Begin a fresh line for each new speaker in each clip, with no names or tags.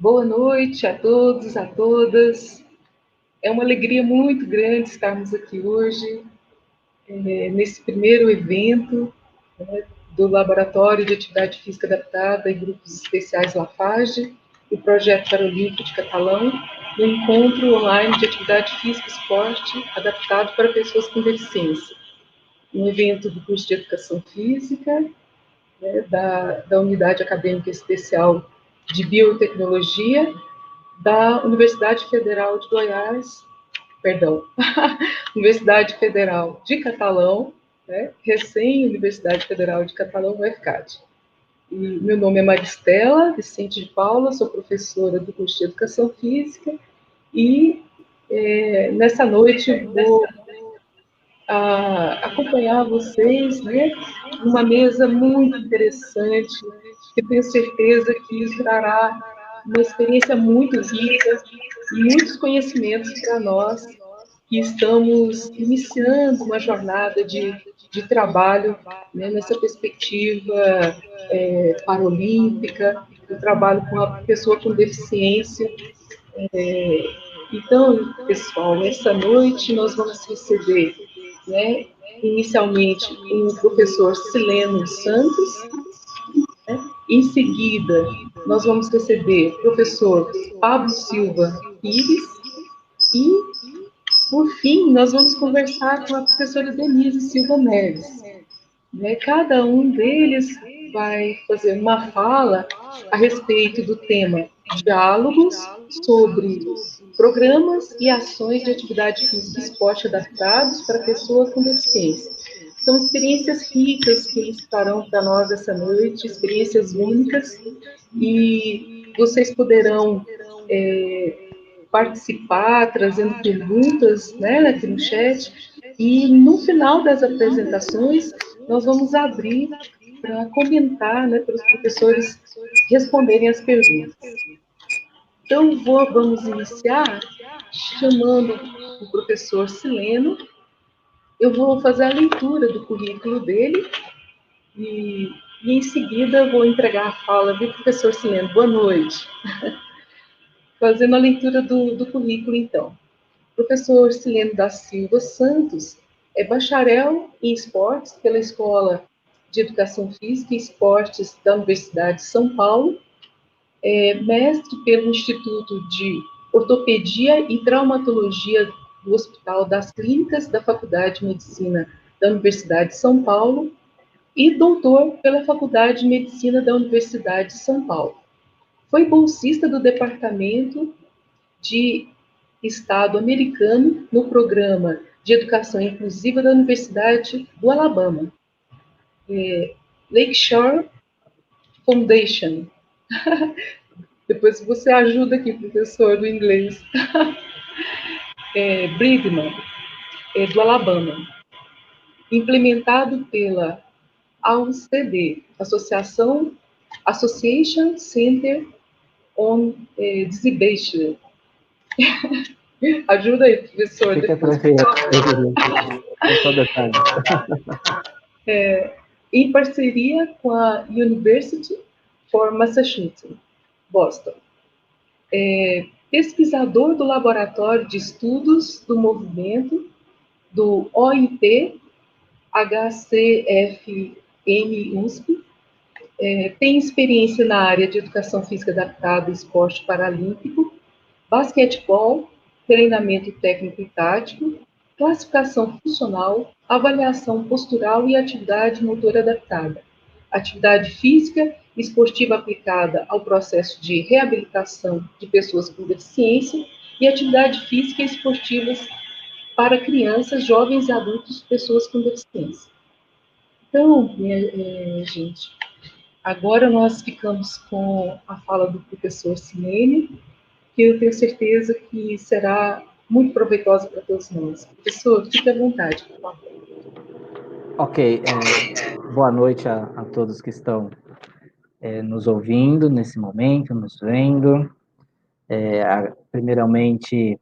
Boa noite a todos, a todas. É uma alegria muito grande estarmos aqui hoje, nesse primeiro evento, né, do Laboratório de Atividade Física Adaptada e Grupos Especiais Lafage, o Projeto Paralímpico de Catalão, no encontro online de atividade física e esporte adaptado para pessoas com deficiência. Um evento do curso de Educação Física, né, da Unidade Acadêmica Especial de Biotecnologia, da Universidade Federal de Goiás, perdão, Universidade Federal de Catalão, né, recém-Universidade Federal de Catalão, UFCAD. E meu nome é Maristela Vicente de Paula, sou professora do curso de Educação Física e nessa noite vou acompanhar vocês, né, numa mesa muito interessante, que tenho certeza que trará uma experiência muito rica e muitos conhecimentos para nós que estamos iniciando uma jornada de trabalho, né, nessa perspectiva paralímpica, o trabalho com a pessoa com deficiência. Então, pessoal, nessa noite nós vamos receber, né, inicialmente o professor Sileno Santos, né, em seguida nós vamos receber o professor Pablo Silva Pires e, por fim, nós vamos conversar com a professora Denise Silva Neves. Né? Cada um deles vai fazer uma fala a respeito do tema diálogos sobre programas e ações de atividade física e esporte adaptados para pessoas com deficiência. São experiências ricas que eles farão para nós essa noite, experiências únicas, e vocês poderão participar, trazendo perguntas, né, aqui no chat, e no final das apresentações nós vamos abrir para comentar, né, para os professores responderem as perguntas. Então, vamos iniciar chamando o professor Sileno. Eu vou fazer a leitura do currículo dele e em seguida vou entregar a fala do professor Sileno. Boa noite. Fazendo a leitura do currículo, então. O professor Sileno da Silva Santos é bacharel em esportes pela Escola de Educação Física e Esportes da Universidade de São Paulo, mestre pelo Instituto de Ortopedia e Traumatologia do Hospital das Clínicas da Faculdade de Medicina da Universidade de São Paulo e doutor pela Faculdade de Medicina da Universidade de São Paulo. Foi bolsista do Departamento de Estado americano no Programa de Educação Inclusiva da Universidade do Alabama, Lakeshore Foundation. Depois você ajuda aqui, professor do inglês. Brigham, do Alabama. Implementado pela AUCD, Association Center on Disability. Ajuda aí, professor.
Fica tranquilo.
Em parceria com a University for Massachusetts, Boston. Pesquisador do Laboratório de Estudos do Movimento do OIT HCFM USP. Tem experiência na área de Educação Física Adaptada e Esporte Paralímpico, basquetebol, treinamento técnico e tático, classificação funcional, avaliação postural e atividade motora adaptada, atividade física e esportiva aplicada ao processo de reabilitação de pessoas com deficiência e atividade física e esportivas para crianças, jovens e adultos, pessoas com deficiência. Então, gente, agora nós ficamos com a fala do professor Silene, que eu tenho certeza que será muito proveitosa para todos nós. Professor, fique à vontade, por favor.
Ok, boa noite a todos que estão nos ouvindo nesse momento, nos vendo. Primeiramente,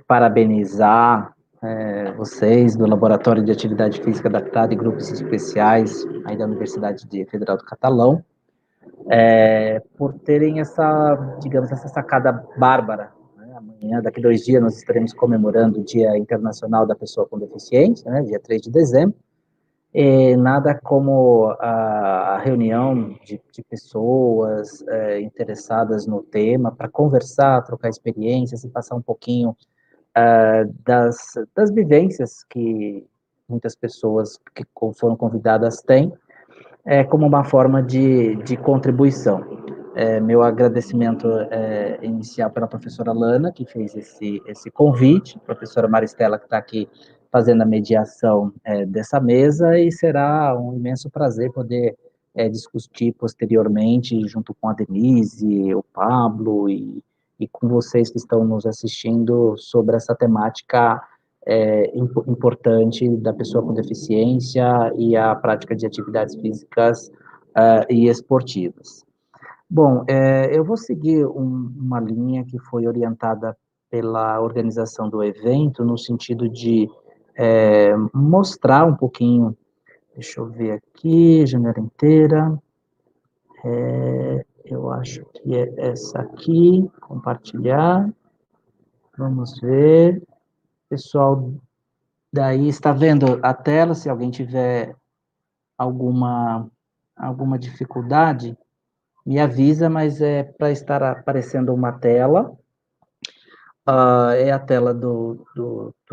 parabenizar vocês do Laboratório de Atividade Física Adaptada e Grupos Especiais aí da Universidade Federal do Catalão por terem essa, digamos, essa sacada bárbara. Né? Amanhã, daqui 2 dias, nós estaremos comemorando o Dia Internacional da Pessoa com Deficiência, né? Dia 3 de dezembro, e nada como a reunião de pessoas interessadas no tema para conversar, trocar experiências e passar um pouquinho das vivências que muitas pessoas que foram convidadas têm, como uma forma de contribuição. Meu agradecimento inicial pela professora Lana, que fez esse convite, professora Maristela, que está aqui fazendo a mediação dessa mesa, e será um imenso prazer poder discutir posteriormente, junto com a Denise, o Pablo e com vocês que estão nos assistindo, sobre essa temática importante da pessoa com deficiência e a prática de atividades físicas e esportivas. Bom, eu vou seguir uma linha que foi orientada pela organização do evento, no sentido de mostrar um pouquinho, deixa eu ver aqui, janela inteira, eu acho que é essa aqui, compartilhar, vamos ver, pessoal, daí está vendo a tela, se alguém tiver alguma dificuldade, me avisa, mas é para estar aparecendo uma tela, é a tela do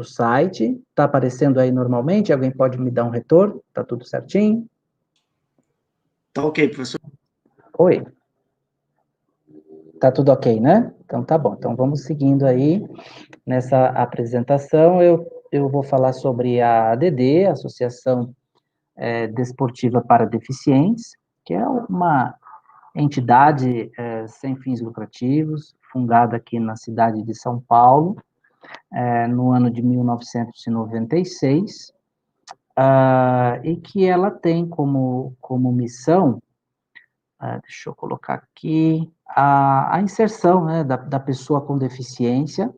site, está aparecendo aí normalmente, alguém pode me dar um retorno, está tudo certinho?
Tá ok, professor.
Oi. Tá tudo ok, né? Então tá bom, então vamos seguindo aí nessa apresentação, eu vou falar sobre a ADD, Associação Desportiva para Deficientes, que é uma entidade sem fins lucrativos, fundada aqui na cidade de São Paulo, no ano de 1996, e que ela tem como missão, deixa eu colocar aqui, a inserção, né, da pessoa com deficiência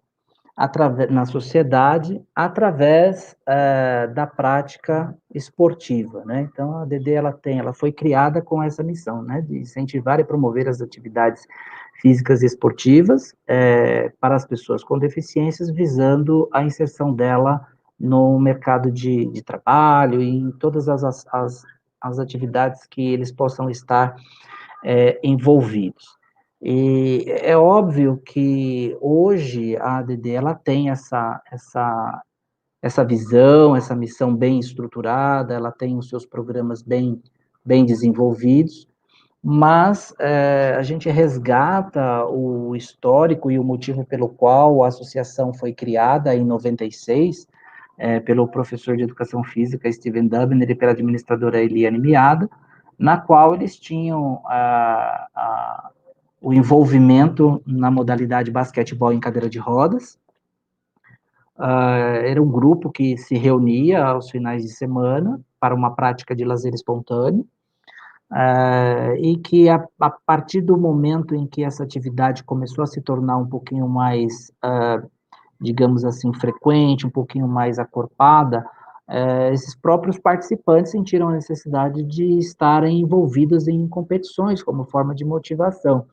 na sociedade, através da prática esportiva, né? Então, a ADD, ela foi criada com essa missão, né, de incentivar e promover as atividades físicas e esportivas para as pessoas com deficiências, visando a inserção dela no mercado de trabalho e em todas as atividades que eles possam estar envolvidos. E é óbvio que hoje a ADD ela tem essa visão, essa missão bem estruturada, ela tem os seus programas bem desenvolvidos, mas a gente resgata o histórico e o motivo pelo qual a associação foi criada em 96, pelo professor de educação física Steven Dubner e pela administradora Eliane Miada, na qual eles tinham o envolvimento na modalidade basquetebol em cadeira de rodas. Era um grupo que se reunia aos finais de semana para uma prática de lazer espontâneo, e que a partir do momento em que essa atividade começou a se tornar um pouquinho mais, digamos assim, frequente, um pouquinho mais acorpada, esses próprios participantes sentiram a necessidade de estarem envolvidos em competições como forma de motivação.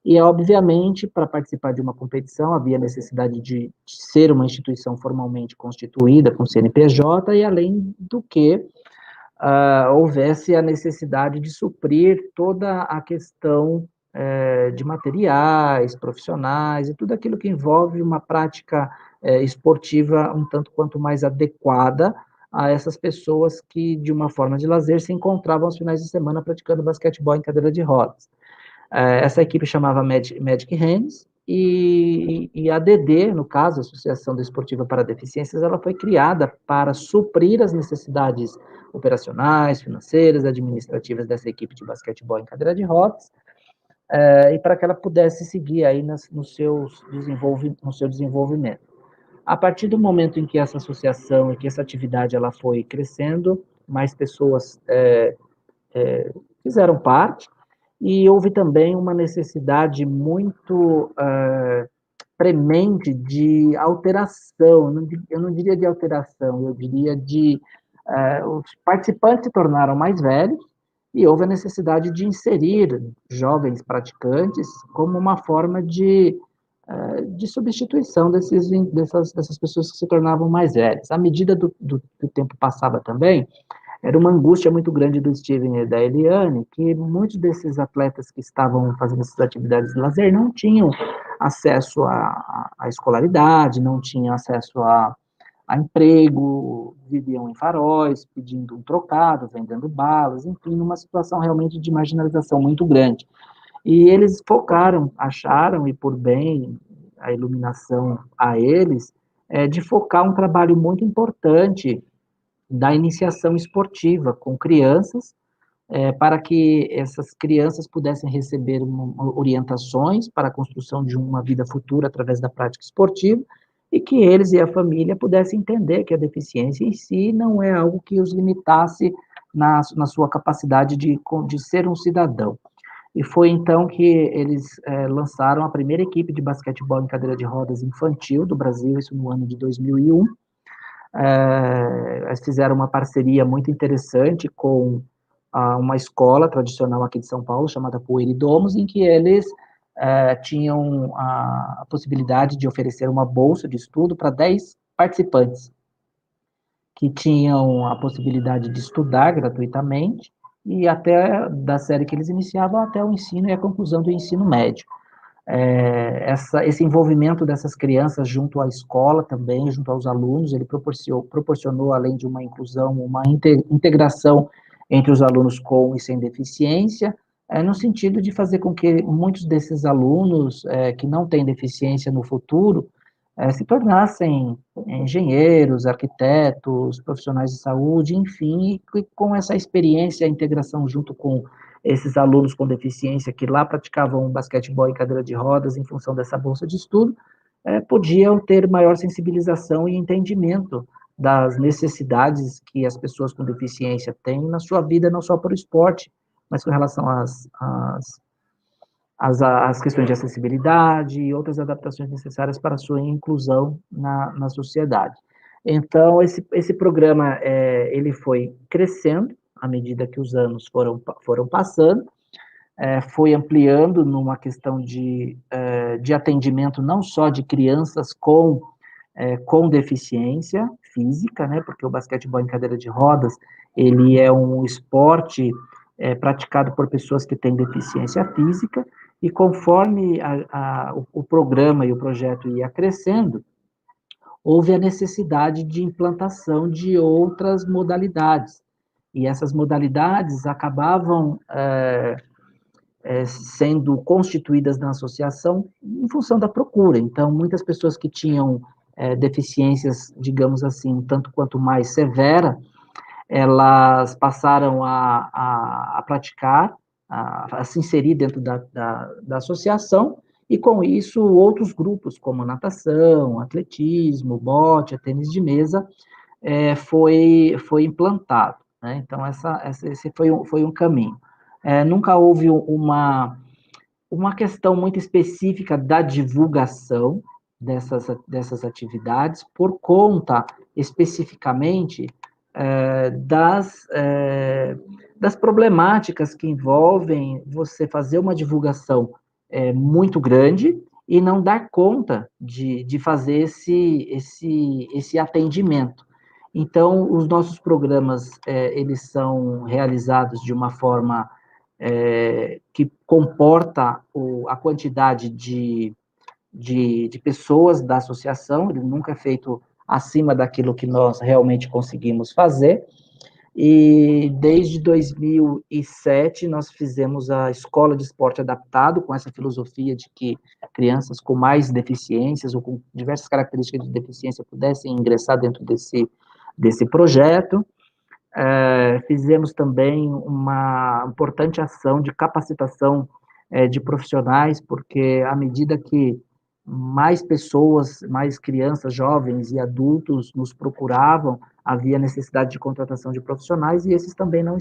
E, obviamente, para participar de uma competição, havia necessidade de ser uma instituição formalmente constituída, com CNPJ, e, além do que, houvesse a necessidade de suprir toda a questão de materiais, profissionais, e tudo aquilo que envolve uma prática esportiva um tanto quanto mais adequada a essas pessoas que, de uma forma de lazer, se encontravam aos finais de semana praticando basquetebol em cadeira de rodas. Essa equipe chamava Magic Hands, e a ADD, no caso, a Associação Desportiva para Deficiências, ela foi criada para suprir as necessidades operacionais, financeiras, administrativas dessa equipe de basquetebol em cadeira de rodas, e para que ela pudesse seguir aí no seu desenvolvimento. A partir do momento em que essa associação e que essa atividade ela foi crescendo, mais pessoas fizeram parte, e houve também uma necessidade muito premente de alteração, eu não diria de alteração, eu diria os participantes se tornaram mais velhos, e houve a necessidade de inserir jovens praticantes como uma forma de substituição dessas pessoas que se tornavam mais velhas. À medida que o tempo passava também, era uma angústia muito grande do Steven e da Eliane, que muitos desses atletas que estavam fazendo essas atividades de lazer não tinham acesso à escolaridade, não tinham acesso a emprego, viviam em faróis, pedindo um trocado, vendendo balas, enfim, numa situação realmente de marginalização muito grande. E eles focaram, acharam, e por bem a iluminação a eles, de focar um trabalho muito importante da iniciação esportiva com crianças, para que essas crianças pudessem receber orientações para a construção de uma vida futura através da prática esportiva, e que eles e a família pudessem entender que a deficiência em si não é algo que os limitasse na sua capacidade de ser um cidadão. E foi então que eles lançaram a primeira equipe de basquetebol em cadeira de rodas infantil do Brasil, isso no ano de 2001. Eles fizeram uma parceria muito interessante com uma escola tradicional aqui de São Paulo, chamada Poeridomos, em que eles tinham a possibilidade de oferecer uma bolsa de estudo para 10 participantes, que tinham a possibilidade de estudar gratuitamente, e até da série que eles iniciavam até o ensino e a conclusão do ensino médio. Esse envolvimento dessas crianças junto à escola também, junto aos alunos, ele proporcionou, além de uma inclusão, uma integração entre os alunos com e sem deficiência, no sentido de fazer com que muitos desses alunos que não têm deficiência no futuro se tornassem engenheiros, arquitetos, profissionais de saúde, enfim, e com essa experiência, a integração junto com esses alunos com deficiência que lá praticavam basquetebol em cadeira de rodas em função dessa bolsa de estudo, podiam ter maior sensibilização e entendimento das necessidades que as pessoas com deficiência têm na sua vida, não só para o esporte, mas com relação às questões de acessibilidade e outras adaptações necessárias para a sua inclusão na sociedade. Então, esse programa, ele foi crescendo à medida que os anos foram passando, foi ampliando numa questão de atendimento não só de crianças com deficiência física, né, porque o basquetebol em cadeira de rodas, ele é um esporte praticado por pessoas que têm deficiência física, e conforme o programa e o projeto ia crescendo, houve a necessidade de implantação de outras modalidades, e essas modalidades acabavam sendo constituídas na associação em função da procura. Então, muitas pessoas que tinham deficiências, digamos assim, tanto quanto mais severa, elas passaram a praticar, a se inserir dentro da associação, e com isso outros grupos, como natação, atletismo, bote, tênis de mesa, foi implantado, né? Então, esse foi um caminho. Nunca houve uma questão muito específica da divulgação dessas atividades, por conta, especificamente, das problemáticas que envolvem você fazer uma divulgação muito grande e não dar conta de fazer esse atendimento. Então, os nossos programas, eles são realizados de uma forma que comporta a quantidade de pessoas da associação, ele nunca é feito acima daquilo que nós realmente conseguimos fazer, e desde 2007 nós fizemos a Escola de Esporte Adaptado, com essa filosofia de que crianças com mais deficiências ou com diversas características de deficiência pudessem ingressar dentro desse projeto. Fizemos também uma importante ação de capacitação de profissionais, porque à medida que mais pessoas, mais crianças, jovens e adultos nos procuravam, havia necessidade de contratação de profissionais, e esses também não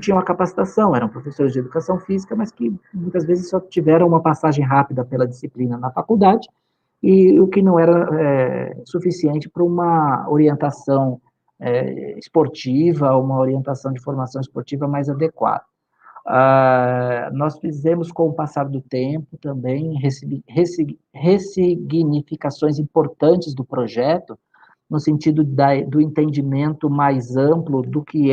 tinham a capacitação, eram professores de educação física, mas que muitas vezes só tiveram uma passagem rápida pela disciplina na faculdade, e o que não era suficiente para uma orientação esportiva, uma orientação de formação esportiva mais adequada. Nós fizemos, com o passar do tempo, também ressignificações importantes do projeto, no sentido do entendimento mais amplo do que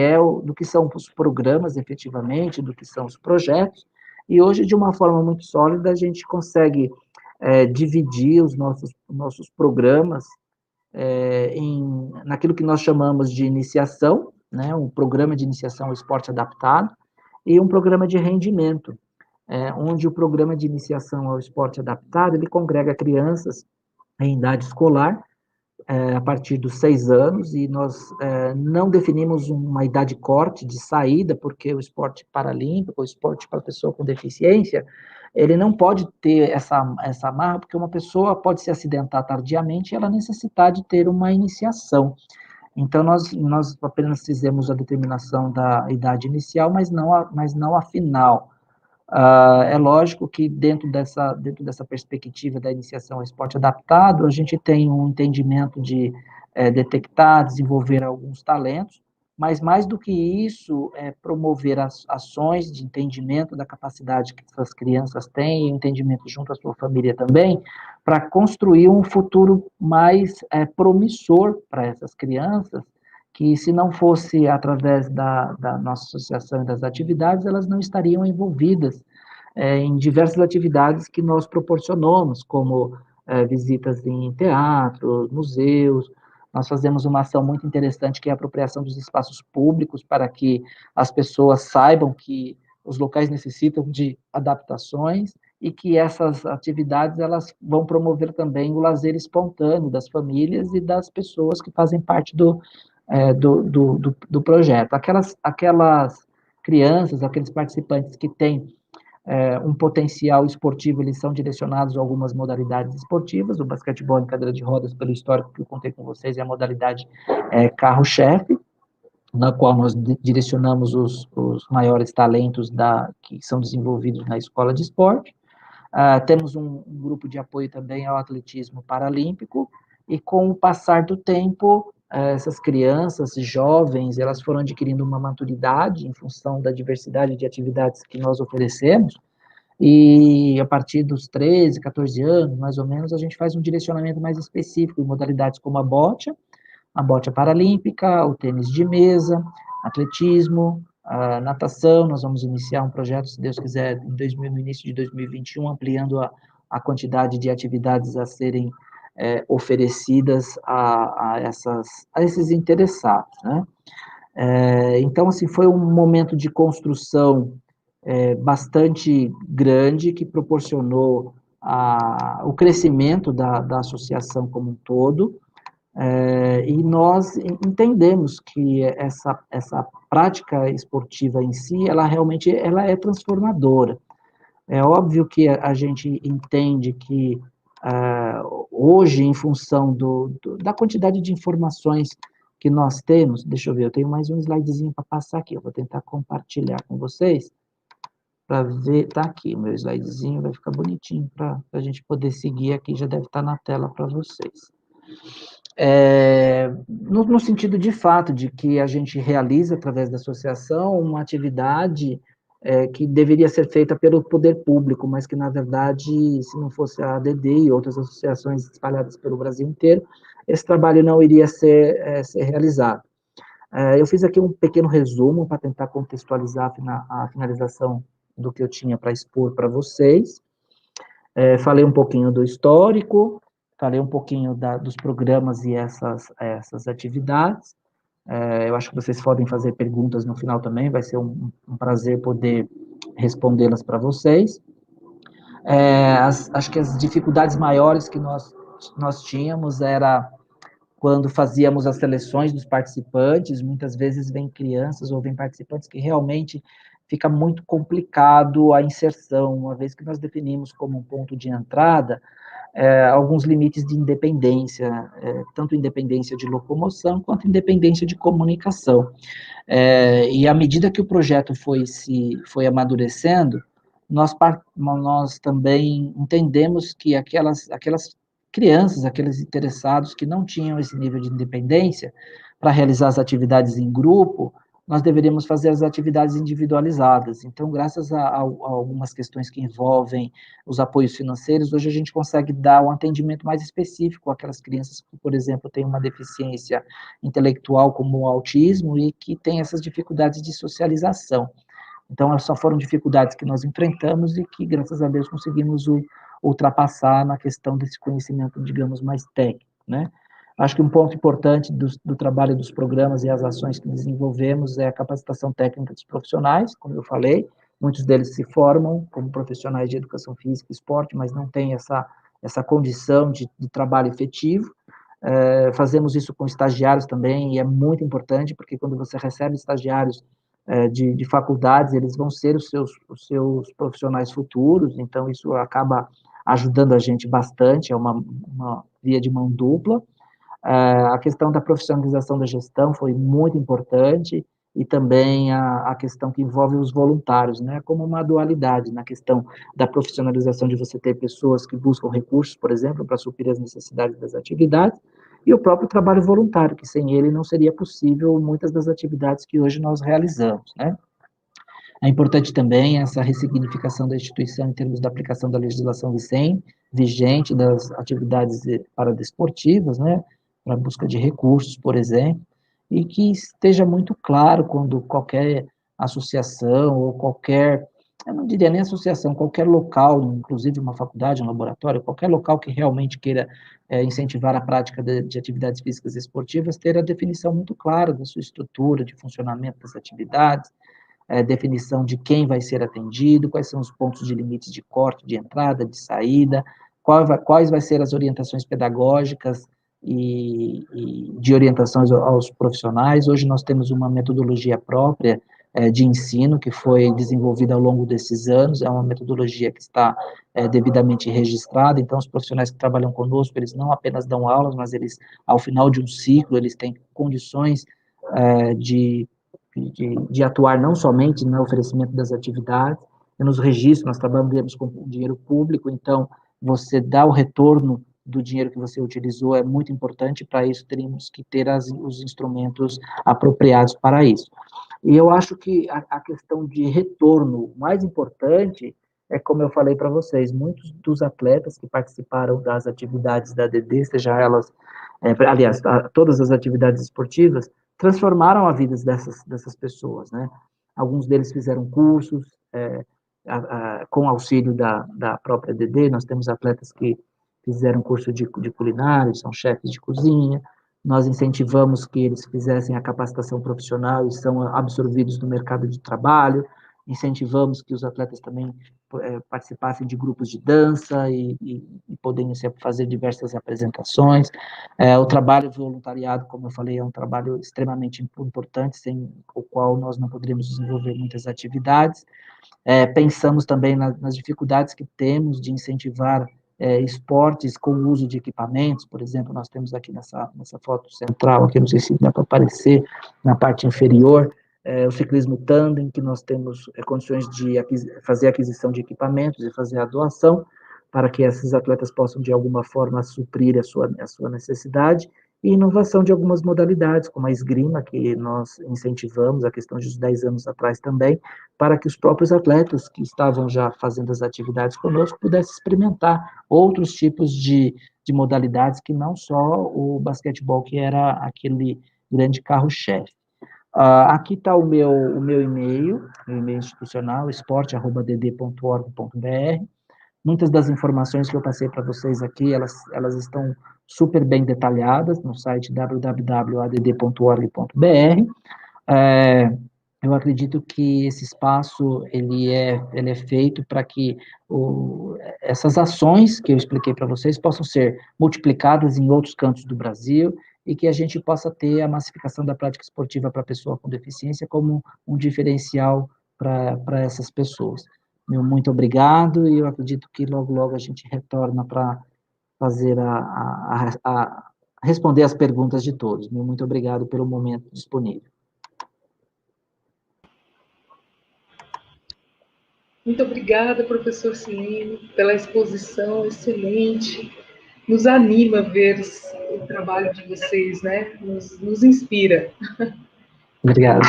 são os programas, efetivamente, do que são os projetos, e hoje, de uma forma muito sólida, a gente consegue dividir os nossos programas naquilo que nós chamamos de iniciação, né, um programa de iniciação ao esporte adaptado, e um programa de rendimento, onde o programa de iniciação ao esporte adaptado, ele congrega crianças em idade escolar, a partir dos 6 anos, e nós não definimos uma idade corte de saída, porque o esporte paralímpico, o esporte para pessoa com deficiência, ele não pode ter essa amarra, porque uma pessoa pode se acidentar tardiamente e ela necessitar de ter uma iniciação. Então, nós apenas fizemos a determinação da idade inicial, mas não a final. É lógico que dentro dessa perspectiva da iniciação ao esporte adaptado, a gente tem um entendimento de detectar, desenvolver alguns talentos, mas mais do que isso, promover ações de entendimento da capacidade que essas crianças têm, entendimento junto à sua família também, para construir um futuro mais promissor para essas crianças, que se não fosse através da nossa associação e das atividades, elas não estariam envolvidas em diversas atividades que nós proporcionamos, como visitas em teatros, museus. Nós fazemos uma ação muito interessante, que é a apropriação dos espaços públicos, para que as pessoas saibam que os locais necessitam de adaptações, e que essas atividades elas vão promover também o lazer espontâneo das famílias e das pessoas que fazem parte do projeto. Aquelas crianças, aqueles participantes que têm um potencial esportivo, eles são direcionados a algumas modalidades esportivas. O basquetebol em cadeira de rodas, pelo histórico que eu contei com vocês, é a modalidade carro-chefe, na qual nós direcionamos os maiores talentos que são desenvolvidos na escola de esporte. Temos um grupo de apoio também ao atletismo paralímpico, e com o passar do tempo, essas crianças, jovens, elas foram adquirindo uma maturidade em função da diversidade de atividades que nós oferecemos, e a partir dos 13, 14 anos, mais ou menos, a gente faz um direcionamento mais específico em modalidades como a bocha paralímpica, o tênis de mesa, atletismo, a natação. Nós vamos iniciar um projeto, se Deus quiser, no início de 2021, ampliando a quantidade de atividades a serem oferecidas a esses interessados, né? Então, assim, foi um momento de construção bastante grande, que proporcionou o crescimento da associação como um todo, e nós entendemos que essa prática esportiva em si, ela realmente é transformadora. É óbvio que a gente entende que hoje, em função da quantidade de informações que nós temos, deixa eu ver, eu tenho mais um slidezinho para passar aqui, eu vou tentar compartilhar com vocês, para ver, tá aqui, o meu slidezinho vai ficar bonitinho, para a gente poder seguir aqui, já deve estar na tela para vocês. No sentido de fato, de que a gente realiza, através da associação, uma atividade que deveria ser feita pelo poder público, mas que, na verdade, se não fosse a ADD e outras associações espalhadas pelo Brasil inteiro, esse trabalho não iria ser realizado. Eu fiz aqui um pequeno resumo para tentar contextualizar a finalização do que eu tinha para expor para vocês. Falei um pouquinho do histórico, falei um pouquinho dos programas e essas atividades. Eu acho que vocês podem fazer perguntas no final também, vai ser um prazer poder respondê-las para vocês. Acho que as dificuldades maiores que nós tínhamos era quando fazíamos as seleções dos participantes. Muitas vezes vem crianças ou vem participantes que realmente fica muito complicado a inserção, uma vez que nós definimos como um ponto de entrada alguns limites de independência, tanto independência de locomoção, quanto independência de comunicação. E à medida que o projeto foi amadurecendo, nós também entendemos que aquelas crianças, aqueles interessados que não tinham esse nível de independência, para realizar as atividades em grupo, nós deveríamos fazer as atividades individualizadas. Então, graças a algumas questões que envolvem os apoios financeiros, hoje a gente consegue dar um atendimento mais específico àquelas crianças que, por exemplo, têm uma deficiência intelectual como o autismo e que têm essas dificuldades de socialização. Então, só foram dificuldades que nós enfrentamos e que, graças a Deus, conseguimos ultrapassar na questão desse conhecimento, digamos, mais técnico, né? Acho que um ponto importante do trabalho dos programas e as ações que desenvolvemos é a capacitação técnica dos profissionais, como eu falei, muitos deles se formam como profissionais de educação física e esporte, mas não têm essa condição de trabalho efetivo. Fazemos isso com estagiários também, e é muito importante, porque quando você recebe estagiários de faculdades, eles vão ser os seus profissionais futuros, então isso acaba ajudando a gente bastante, é uma via de mão dupla. A questão da profissionalização da gestão foi muito importante, e também a questão que envolve os voluntários, né, como uma dualidade na questão da profissionalização de você ter pessoas que buscam recursos, por exemplo, para suprir as necessidades das atividades, e o próprio trabalho voluntário, que sem ele não seria possível muitas das atividades que hoje nós realizamos, né. É importante também essa ressignificação da instituição em termos da aplicação da legislação vigente das atividades paradesportivas, né, para a busca de recursos, por exemplo, e que esteja muito claro quando qualquer associação ou qualquer, eu não diria nem associação, qualquer local, inclusive uma faculdade, um laboratório, qualquer local que realmente queira incentivar a prática de atividades físicas e esportivas, ter a definição muito clara da sua estrutura, de funcionamento das atividades, definição de quem vai ser atendido, quais são os pontos de limites de corte, de entrada, de saída, quais vai ser as orientações pedagógicas e de orientações aos profissionais. Hoje nós temos uma metodologia própria de ensino que foi desenvolvida ao longo desses anos, é uma metodologia que está devidamente registrada, então os profissionais que trabalham conosco, eles não apenas dão aulas, mas eles, ao final de um ciclo, eles têm condições de atuar não somente no oferecimento das atividades, nos registros, nós trabalhamos com dinheiro público, então você dá o retorno do dinheiro que você utilizou é muito importante. Para isso teríamos que ter os instrumentos apropriados para isso. E eu acho que a questão de retorno mais importante é, como eu falei para vocês, muitos dos atletas que participaram das atividades da ADD, seja elas, aliás, todas as atividades esportivas, transformaram a vida dessas pessoas, né? Alguns deles fizeram cursos, com auxílio da própria ADD, nós temos atletas que fizeram curso de culinária, são chefes de cozinha, nós incentivamos que eles fizessem a capacitação profissional e são absorvidos no mercado de trabalho, incentivamos que os atletas também participassem de grupos de dança e pudessem fazer diversas apresentações. O trabalho voluntariado, como eu falei, é um trabalho extremamente importante, sem o qual nós não poderíamos desenvolver muitas atividades. Pensamos também nas dificuldades que temos de incentivar esportes com o uso de equipamentos. Por exemplo, nós temos aqui nessa foto central, aqui não sei se dá para aparecer, na parte inferior, o ciclismo tandem, que nós temos condições de fazer a aquisição de equipamentos e fazer a doação, para que esses atletas possam, de alguma forma, suprir a sua necessidade, e inovação de algumas modalidades, como a esgrima, que nós incentivamos, a questão de 10 anos atrás também, para que os próprios atletas que estavam já fazendo as atividades conosco pudessem experimentar outros tipos de modalidades que não só o basquetebol, que era aquele grande carro-chefe. Aqui está o meu e-mail institucional, esporte@dd.org.br. Muitas das informações que eu passei para vocês aqui, elas estão super bem detalhadas no site www.add.org.br. Eu acredito que esse espaço ele é feito para que essas ações que eu expliquei para vocês possam ser multiplicadas em outros cantos do Brasil e que a gente possa ter a massificação da prática esportiva para a pessoa com deficiência como um diferencial para essas pessoas. Meu muito obrigado, e eu acredito que logo, logo a gente retorna para fazer responder as perguntas de todos. Meu muito obrigado pelo momento disponível.
Muito obrigada, professor Silene, pela exposição excelente. Nos anima ver o trabalho de vocês, né? Nos inspira.
Obrigado.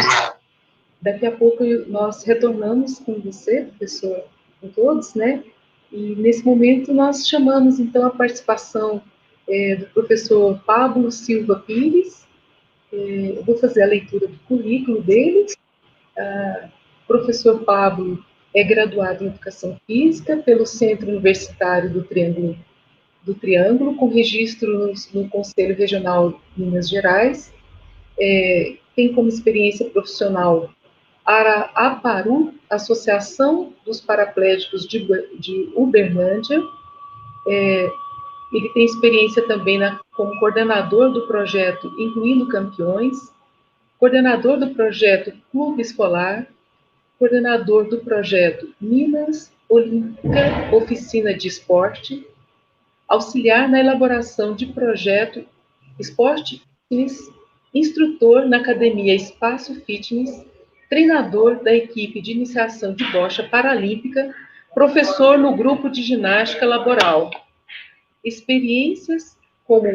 Daqui a pouco nós retornamos com você, professor, com todos, né? E nesse momento nós chamamos então a participação do professor Pablo Silva Pires. Eu vou fazer a leitura do currículo dele. O professor Pablo é graduado em Educação Física pelo Centro Universitário do Triângulo, com registro no Conselho Regional de Minas Gerais. Tem como experiência profissional a APARU, Associação dos Paraplégicos de Uberlândia. Ele tem experiência também como coordenador do projeto Incluindo Campeões, coordenador do projeto Clube Escolar, coordenador do projeto Minas Olímpica Oficina de Esporte, auxiliar na elaboração de projeto Esporte Fitness, instrutor na Academia Espaço Fitness, treinador da equipe de iniciação de bocha paralímpica, professor no grupo de ginástica laboral. Experiências como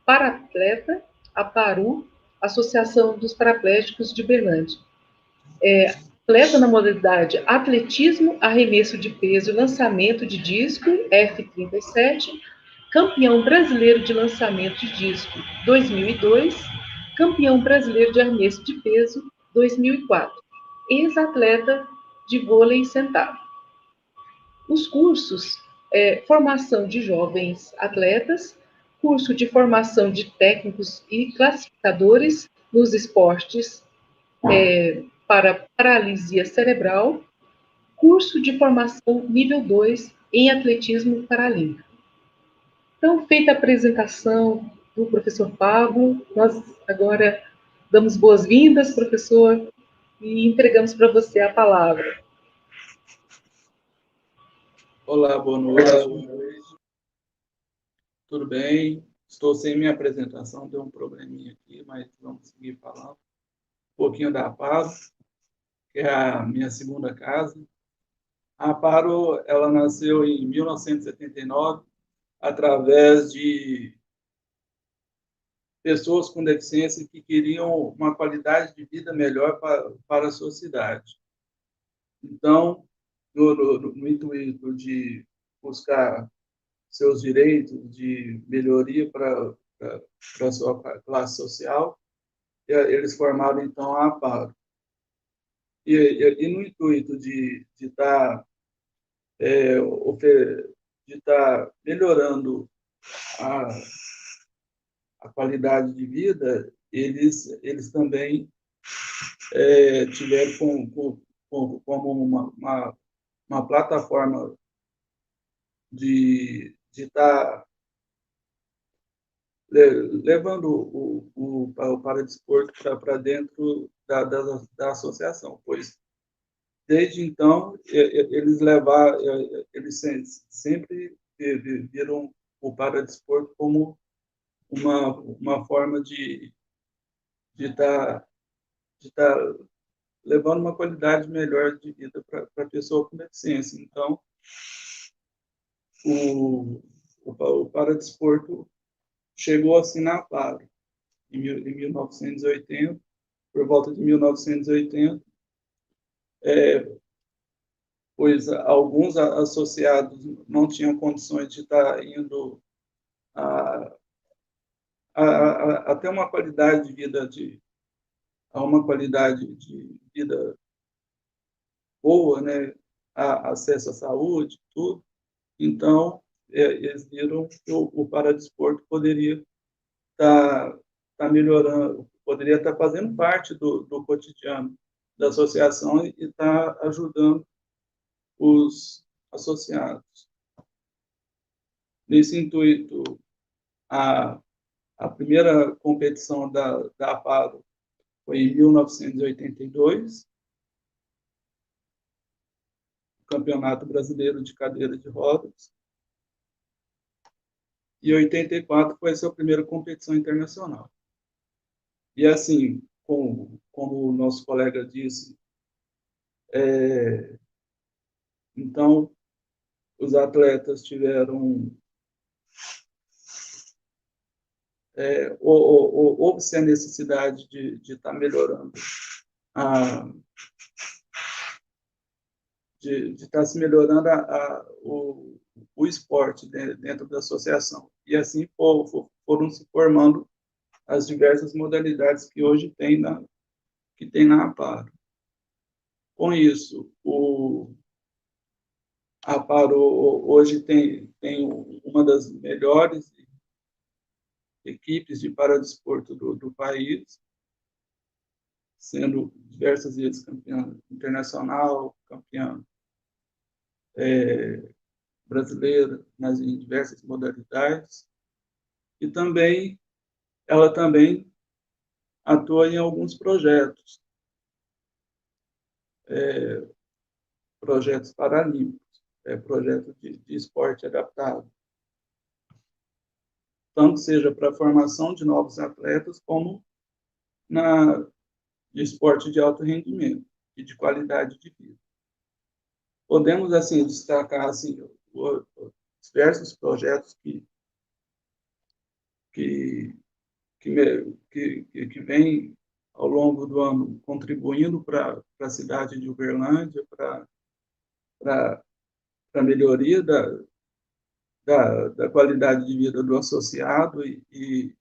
paratleta, APARU, Associação dos Paraplégicos de Uberlândia. Atleta na modalidade atletismo, arremesso de peso e lançamento de disco, F37, campeão brasileiro de lançamento de disco 2002, campeão brasileiro de arremesso de peso 2004, ex-atleta de vôlei sentado. Os cursos, formação de jovens atletas, curso de formação de técnicos e classificadores nos esportes para paralisia cerebral, curso de formação nível 2 em atletismo paralímpico. Então, feita a apresentação do professor Pablo, nós agora damos boas-vindas, professor, e entregamos para você a palavra.
Olá, boa noite. Tudo bem? Estou sem minha apresentação, deu um probleminha aqui, mas vamos seguir falando. Um pouquinho da Aparo, que é a minha segunda casa. A Aparo, ela nasceu em 1979, através de pessoas com deficiência que queriam uma qualidade de vida melhor para a sociedade. Então, no intuito de buscar seus direitos de melhoria para a sua classe social, eles formaram, então, a APARO. E no intuito de estar melhorando a qualidade de vida, eles também tiveram como uma plataforma de estar levando o paradesporto para dentro da associação, pois desde então eles sempre viram o paradesporto como uma forma de estar levando uma qualidade melhor de vida para a pessoa com deficiência. Então, o paradesporto chegou assim na Aparo, em 1980, por volta de 1980, pois alguns associados não tinham condições de estar indo a ter uma qualidade de vida boa, né? Acesso à saúde, tudo. Então, eles viram que o paradesporto poderia estar melhorando, poderia estar fazendo parte do cotidiano da associação e estar ajudando os associados. Nesse intuito, a primeira competição da APARO foi em 1982, o Campeonato Brasileiro de Cadeira de Rodas, e 84 foi a sua primeira competição internacional. E assim, como o nosso colega disse, então, os atletas tiveram houve-se a necessidade de estar melhorando, de estar se melhorando o esporte dentro da associação. E assim foram se formando as diversas modalidades que hoje tem na Aparo. Com isso, a Aparo hoje tem uma das melhores equipes de paradesporto do país, sendo diversas vezes campeã internacional, campeã brasileira em diversas modalidades, e ela também atua em alguns projetos, projetos paralímpicos, projetos de esporte adaptado, tanto seja para a formação de novos atletas, como de esporte de alto rendimento e de qualidade de vida. Podemos, assim, destacar assim, diversos projetos que vêm ao longo do ano contribuindo para a cidade de Uberlândia, para a melhoria da qualidade de vida do associado e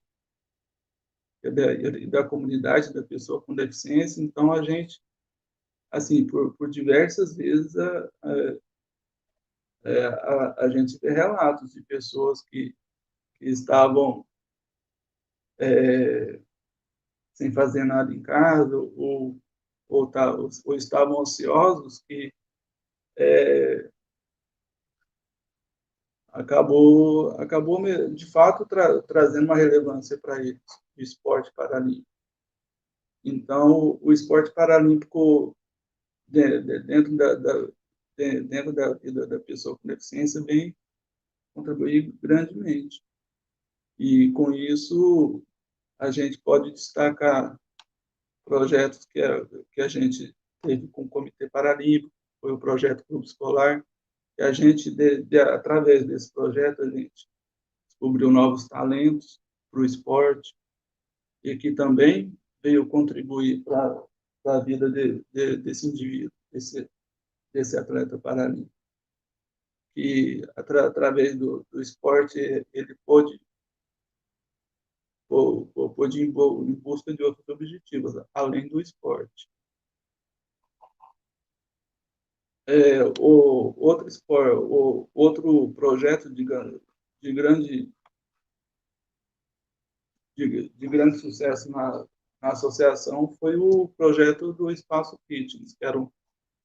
da comunidade da pessoa com deficiência. Então, a gente, assim, por diversas vezes, a gente vê relatos de pessoas que estavam sem fazer nada em casa, ou estavam ociosos, que acabou de fato trazendo uma relevância para eles, o esporte paralímpico. Então, o esporte paralímpico dentro da vida da pessoa com deficiência vem contribuir grandemente. E com isso a gente pode destacar projetos que a gente teve com o Comitê Paralímpico, foi o projeto Clube Escolar, e a gente, através desse projeto, a gente descobriu novos talentos para o esporte, e que também veio contribuir para a vida desse indivíduo, desse atleta paralímpico, que através do esporte ele pôde ir em busca de outros objetivos, além do esporte. Outro projeto de grande sucesso na associação foi o projeto do Espaço Fitness, que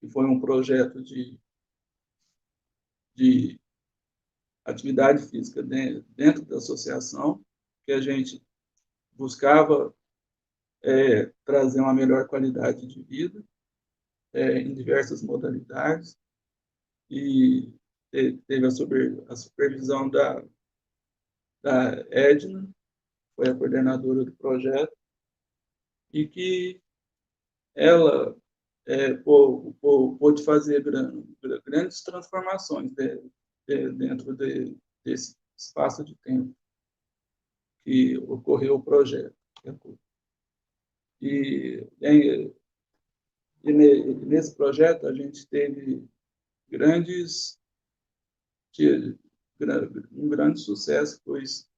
foi um projeto de atividade física dentro da associação, que a gente buscava trazer uma melhor qualidade de vida em diversas modalidades, e teve a supervisão da Edna, foi a coordenadora do projeto, e que ela pôde fazer grandes transformações dentro desse espaço de tempo que ocorreu o projeto. E nesse projeto a gente teve um grande sucesso, pois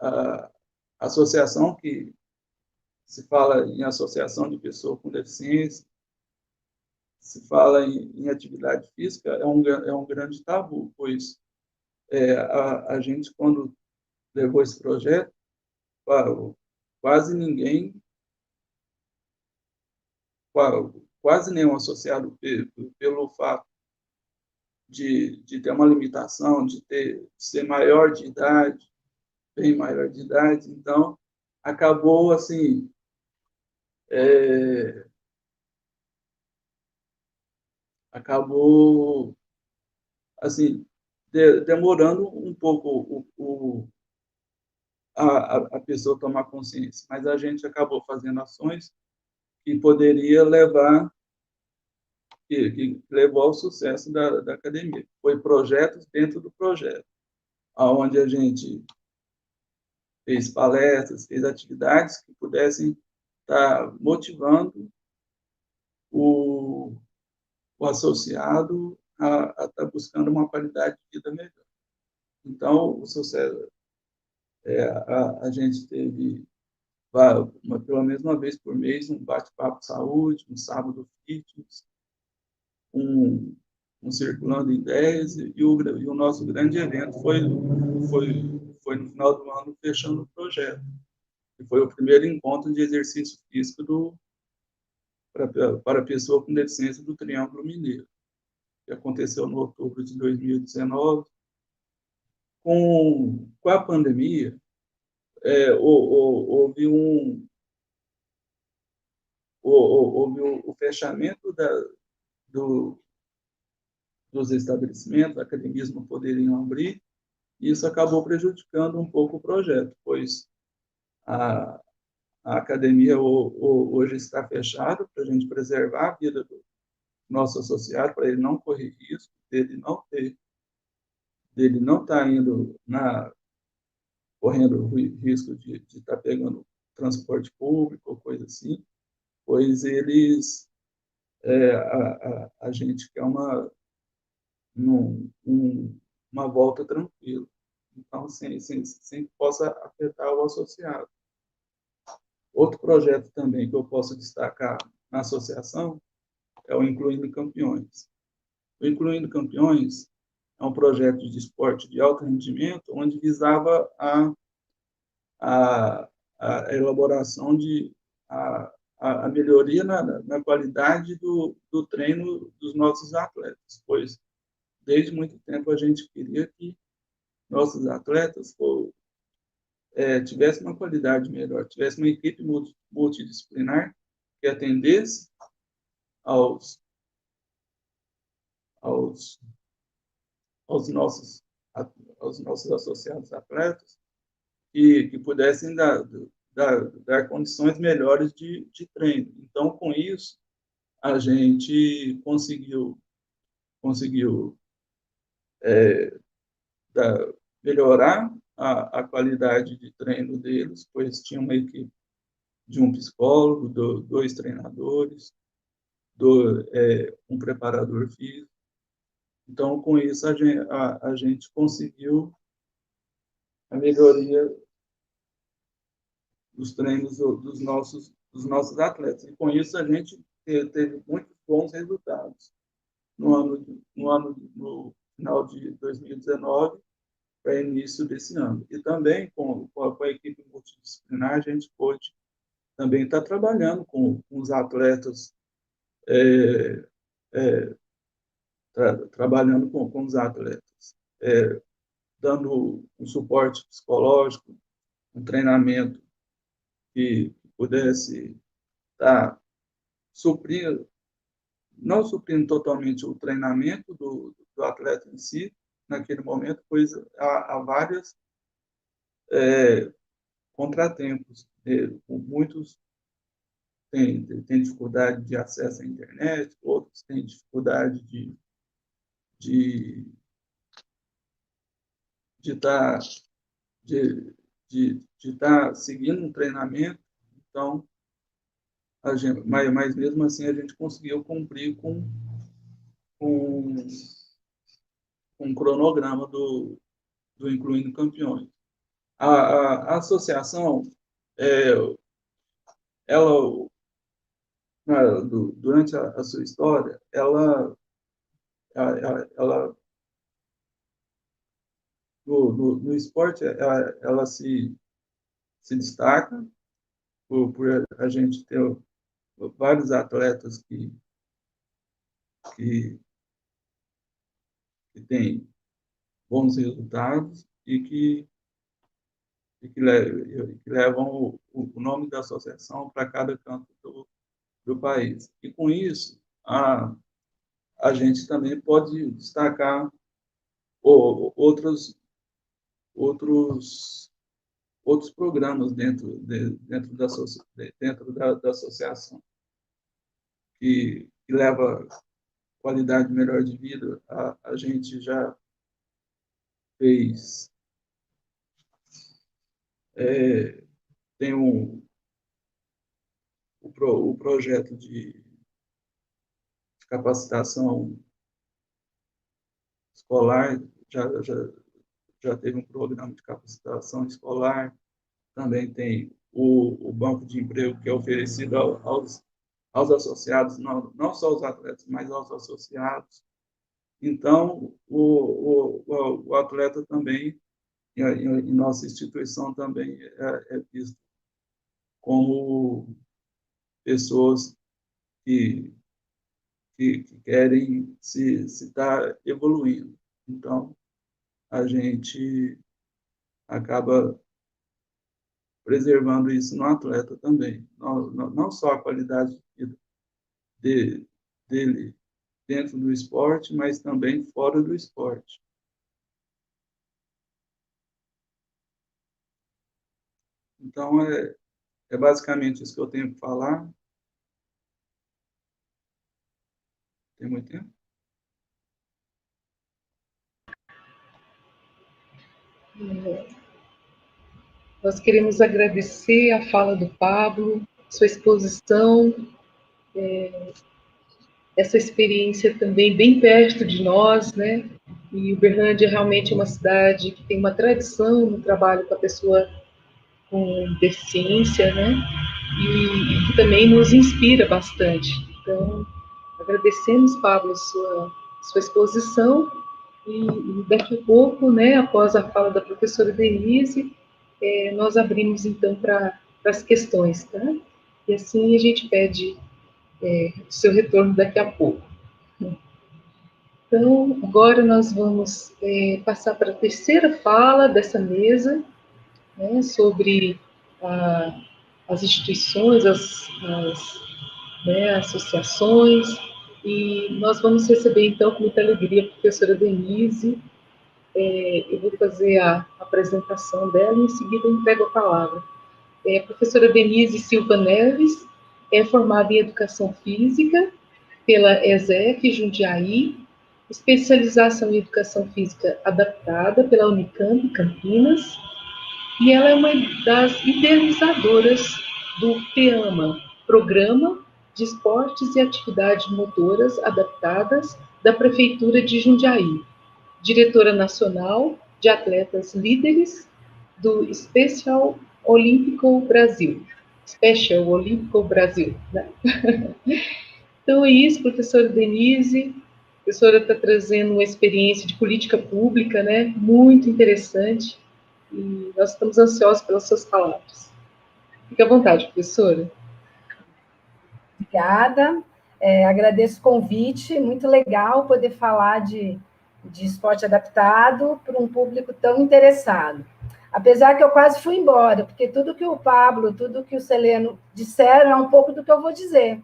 a associação, que se fala em associação de pessoa com deficiência, se fala em atividade física, é um grande tabu, pois a gente, quando levou esse projeto, quase nenhum associado, pelo fato de ter uma limitação, de ser maior de idade, bem maior de idade, então acabou assim demorando um pouco a pessoa tomar consciência, mas a gente acabou fazendo ações que poderia levar que levou ao sucesso da academia. Foi projetos dentro do projeto, onde a gente fez palestras, fez atividades que pudessem estar motivando o associado a estar buscando uma qualidade de vida melhor. Então, o sucesso, a gente teve, pelo menos uma vez por mês, um bate-papo saúde, um sábado fitness, um circulando ideias, e o nosso grande evento foi no final do ano, fechando o projeto, que foi o primeiro encontro de exercício físico para a pessoa com deficiência do Triângulo Mineiro, que aconteceu no outubro de 2019. Com a pandemia, houve o fechamento dos estabelecimentos, academias não poderiam abrir, e isso acabou prejudicando um pouco o projeto, pois a academia hoje está fechada para a gente preservar a vida do nosso associado, para ele não correr risco, dele não estar indo correndo risco de estar pegando transporte público ou coisa assim, pois a gente quer uma volta tranquila, então sem que possa afetar o associado. Outro projeto também que eu posso destacar na associação é o Incluindo Campeões. O Incluindo Campeões é um projeto de esporte de alto rendimento, onde visava a elaboração a melhoria na qualidade do treino dos nossos atletas, pois desde muito tempo a gente queria que nossos atletas tivessem uma qualidade melhor, tivessem uma equipe multidisciplinar que atendesse aos nossos associados atletas e que pudessem dar condições melhores de treino. Então, com isso, a gente conseguiu melhorar a qualidade de treino deles, pois tinha uma equipe de um psicólogo, dois treinadores, um preparador físico. Então, com isso, a gente conseguiu a melhoria dos treinos dos nossos atletas. E com isso, a gente teve muitos bons resultados no final de 2019 para início desse ano. E também com a equipe multidisciplinar, a gente pôde também estar trabalhando com os atletas, trabalhando com os atletas, dando um suporte psicológico, um treinamento que pudesse estar não suprindo totalmente o treinamento do atleta em si, naquele momento, pois há vários contratempos. Muitos têm dificuldade de acesso à internet, outros têm dificuldade de estar seguindo um treinamento. Então, mas mesmo assim a gente conseguiu cumprir com um cronograma do Incluindo Campeões. A associação, ela, durante a sua história, ela no esporte, ela se destaca por a gente ter vários atletas que têm bons resultados e que levam o nome da associação para cada canto do país. E com isso, a gente também pode destacar outros programas dentro da associação que leva qualidade melhor de vida. A gente já fez tem o projeto de capacitação escolar, já teve um programa de capacitação escolar, também tem o banco de emprego que é oferecido aos associados, não só aos atletas, mas aos associados. Então, o atleta também, em nossa instituição também é visto como pessoas que querem se estar evoluindo. Então, a gente acaba preservando isso no atleta também. Não só a qualidade de vida dele dentro do esporte, mas também fora do esporte. Então, é basicamente isso que eu tenho que falar. Tem muito tempo?
Nós queremos agradecer a fala do Pablo, sua exposição, essa experiência também bem perto de nós, né? E Uberlândia realmente é uma cidade que tem uma tradição no trabalho com a pessoa com deficiência, né? E que também nos inspira bastante. Então, agradecemos, Pablo, sua exposição e daqui a pouco, né, após a fala da professora Denise, nós abrimos então para as questões, tá? E assim a gente pede o seu retorno daqui a pouco. Então, agora nós vamos passar para a terceira fala dessa mesa, né, sobre as instituições, as associações, e nós vamos receber, então, com muita alegria, a professora Denise. Eu vou fazer a apresentação dela e, em seguida, entrego a palavra. A professora Denise Silva Neves é formada em Educação Física pela ESEF Jundiaí, especialização em Educação Física Adaptada pela Unicamp Campinas, e ela é uma das idealizadoras do PEAMA, Programa de Esportes e Atividades Motoras Adaptadas da Prefeitura de Jundiaí, diretora nacional de atletas líderes do Special Olímpico Brasil. Special Olímpico Brasil, né? Então é isso, professora Denise. A professora está trazendo uma experiência de política pública, né? Muito interessante. E nós estamos ansiosos pelas suas palavras. Fique à vontade, professora.
Obrigada. Agradeço o convite. Muito legal poder falar de esporte adaptado para um público tão interessado. Apesar que eu quase fui embora, porque tudo que o Pablo, tudo que o Celeno disseram é um pouco do que eu vou dizer.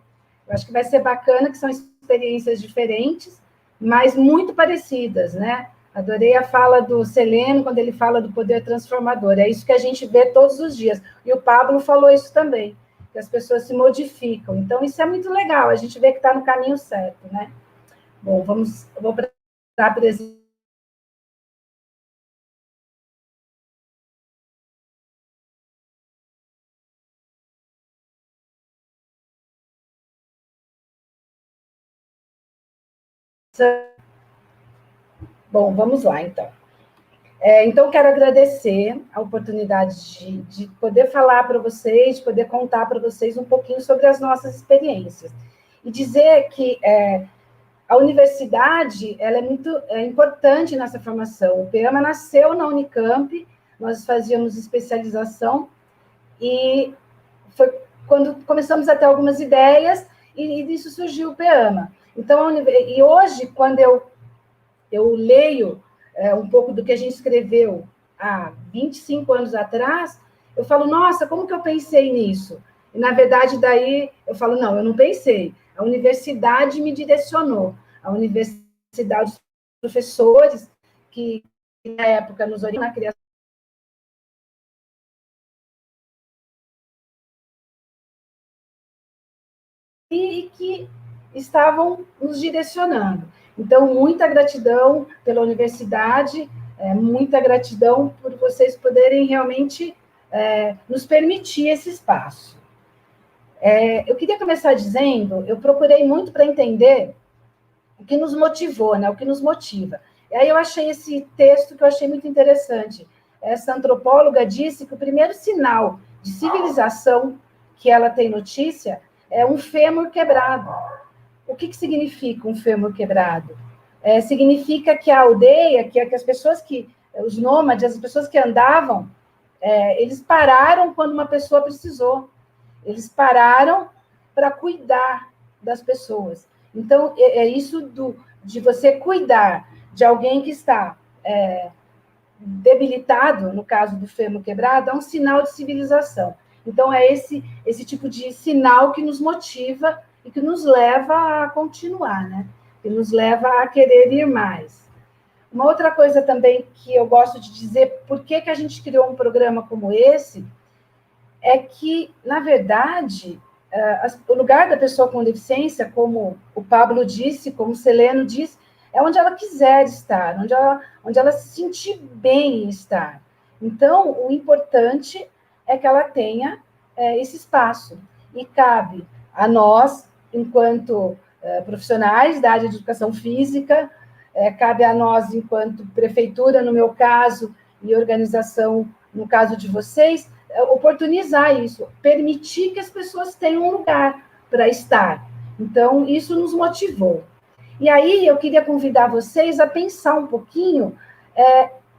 Eu acho que vai ser bacana, que são experiências diferentes, mas muito parecidas, né? Adorei a fala do Celeno, quando ele fala do poder transformador. É isso que a gente vê todos os dias. E o Pablo falou isso também, que as pessoas se modificam. Então, isso é muito legal, a gente vê que está no caminho certo, né? Bom, eu vou para a apresentação. Bom, vamos lá, então. Então, quero agradecer a oportunidade de poder falar para vocês, de poder contar para vocês um pouquinho sobre as nossas experiências. E dizer que a universidade ela é muito importante nessa formação. O PEAMA nasceu na Unicamp, nós fazíamos especialização, e foi quando começamos a ter algumas ideias, e disso surgiu o PEAMA. Então, e hoje, quando eu leio um pouco do que a gente escreveu há 25 anos atrás, eu falo, nossa, como que eu pensei nisso? E, na verdade, daí eu falo, não, eu não pensei. A universidade me direcionou. A universidade, os professores que, na época, nos orientaram na criação e que estavam nos direcionando. Então, muita gratidão pela universidade, muita gratidão por vocês poderem realmente nos permitir esse espaço. Eu queria começar dizendo, eu procurei muito para entender o que nos motivou, né? O que nos motiva. E aí eu achei esse texto que eu achei muito interessante. Essa antropóloga disse que o primeiro sinal de civilização que ela tem notícia é um fêmur quebrado. O que significa um fêmur quebrado? Significa que a aldeia, que as pessoas os nômades, as pessoas que andavam, eles pararam quando uma pessoa precisou. Eles pararam para cuidar das pessoas. Então, é isso de você cuidar de alguém que está debilitado, no caso do fêmur quebrado, é um sinal de civilização. Então, é esse tipo de sinal que nos motiva e que nos leva a continuar, né? Que nos leva a querer ir mais. Uma outra coisa também que eu gosto de dizer, por que a gente criou um programa como esse, é que, na verdade, o lugar da pessoa com deficiência, como o Pablo disse, como o Celeno disse, é onde ela quiser estar, onde ela se sentir bem em estar. Então, o importante é que ela tenha esse espaço. E cabe a nós, enquanto profissionais da área de educação física, cabe a nós, enquanto prefeitura, no meu caso, e organização, no caso de vocês, oportunizar isso, permitir que as pessoas tenham um lugar para estar. Então, isso nos motivou. E aí, eu queria convidar vocês a pensar um pouquinho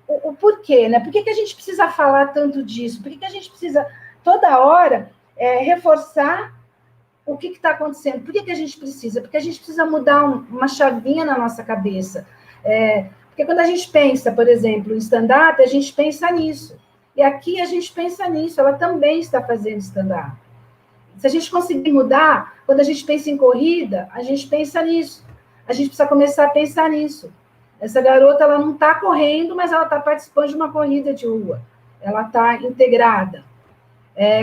o porquê, né? Por que a gente precisa falar tanto disso? Por que a gente precisa, toda hora, reforçar o que está acontecendo? Por que a gente precisa? Porque a gente precisa mudar uma chavinha na nossa cabeça. Porque quando a gente pensa, por exemplo, em stand-up, a gente pensa nisso. E aqui a gente pensa nisso, ela também está fazendo stand-up. Se a gente conseguir mudar, quando a gente pensa em corrida, a gente pensa nisso. A gente precisa começar a pensar nisso. Essa garota, ela não está correndo, mas ela está participando de uma corrida de rua. Ela está integrada.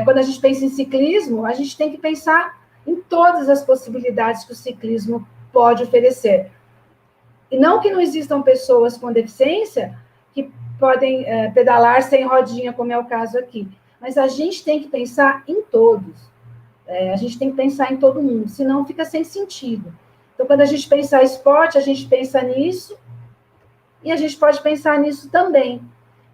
Quando a gente pensa em ciclismo, a gente tem que pensar em todas as possibilidades que o ciclismo pode oferecer. E não que não existam pessoas com deficiência que podem pedalar sem rodinha, como é o caso aqui. Mas a gente tem que pensar em todos. A gente tem que pensar em todo mundo, senão fica sem sentido. Então, quando a gente pensar em esporte, a gente pensa nisso, e a gente pode pensar nisso também.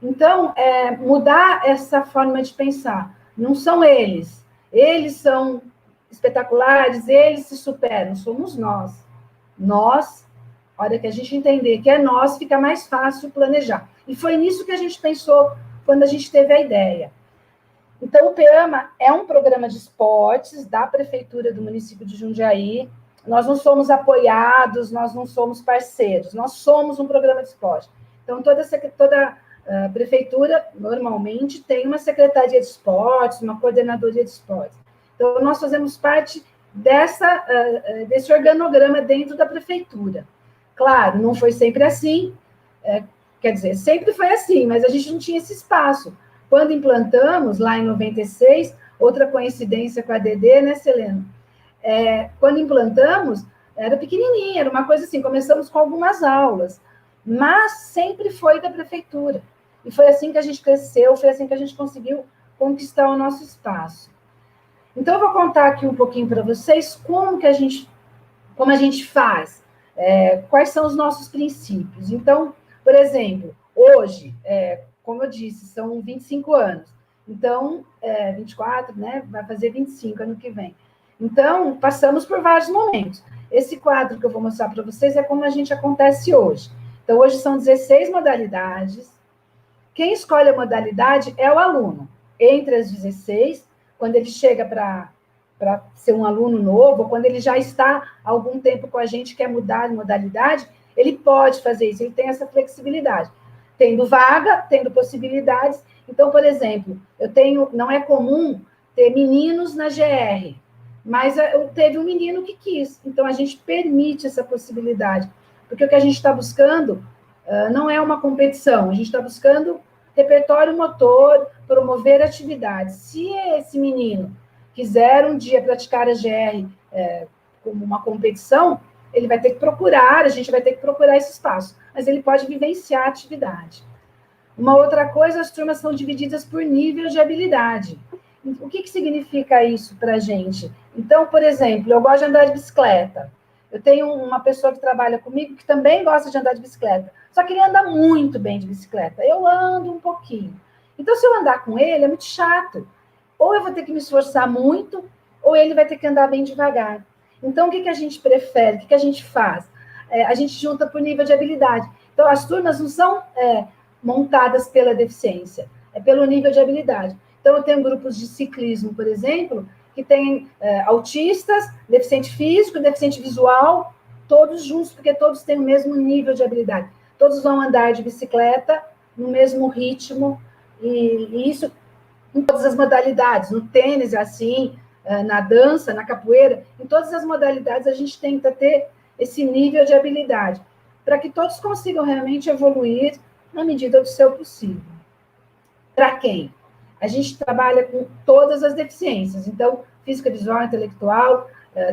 Então, mudar essa forma de pensar. Não são eles. Eles são espetaculares, eles se superam, somos nós. Nós, a hora que a gente entender que é nós, fica mais fácil planejar. E foi nisso que a gente pensou quando a gente teve a ideia. Então, o PEAMA é um programa de esportes da Prefeitura do município de Jundiaí. Nós não somos apoiados, nós não somos parceiros, nós somos um programa de esporte. Então, toda a prefeitura, normalmente, tem uma secretaria de esportes, uma coordenadoria de esportes. Então, nós fazemos parte desse organograma dentro da prefeitura. Claro, não foi sempre assim, quer dizer, sempre foi assim, mas a gente não tinha esse espaço. Quando implantamos, lá em 96, outra coincidência com a DD, né, Celeno? Quando implantamos, era pequenininha, era uma coisa assim, começamos com algumas aulas, mas sempre foi da prefeitura. E foi assim que a gente cresceu, foi assim que a gente conseguiu conquistar o nosso espaço. Então, eu vou contar aqui um pouquinho para vocês como a gente faz, quais são os nossos princípios. Então, por exemplo, hoje, como eu disse, são 25 anos. Então, 24, né? Vai fazer 25 ano que vem. Então, passamos por vários momentos. Esse quadro que eu vou mostrar para vocês é como a gente acontece hoje. Então, hoje são 16 modalidades. Quem escolhe a modalidade é o aluno. Entre as 16, quando ele chega para ser um aluno novo, quando ele já está há algum tempo com a gente, quer mudar de modalidade, ele pode fazer isso, ele tem essa flexibilidade. Tendo vaga, tendo possibilidades. Então, por exemplo, não é comum ter meninos na GR, mas teve um menino que quis. Então, a gente permite essa possibilidade. Porque o que a gente está buscando não é uma competição, a gente está buscando repertório motor, promover atividades. Se esse menino quiser um dia praticar a GR como uma competição, ele vai ter que procurar, a gente vai ter que procurar esse espaço, mas ele pode vivenciar a atividade. Uma outra coisa, as turmas são divididas por nível de habilidade. O que significa isso para a gente? Então, por exemplo, eu gosto de andar de bicicleta. Eu tenho uma pessoa que trabalha comigo que também gosta de andar de bicicleta, só que ele anda muito bem de bicicleta. Eu ando um pouquinho. Então, se eu andar com ele, é muito chato. Ou eu vou ter que me esforçar muito, ou ele vai ter que andar bem devagar. Então, o que a gente prefere? O que a gente faz? A gente junta por nível de habilidade. Então, as turmas não são montadas pela deficiência, é pelo nível de habilidade. Então, eu tenho grupos de ciclismo, por exemplo, que tem autistas, deficiente físico, deficiente visual, todos juntos, porque todos têm o mesmo nível de habilidade. Todos vão andar de bicicleta no mesmo ritmo, e isso em todas as modalidades. No tênis, assim, na dança, na capoeira, em todas as modalidades, a gente tenta ter esse nível de habilidade, para que todos consigam realmente evoluir na medida do seu possível. Para quem? A gente trabalha com todas as deficiências, então, física, visual, intelectual,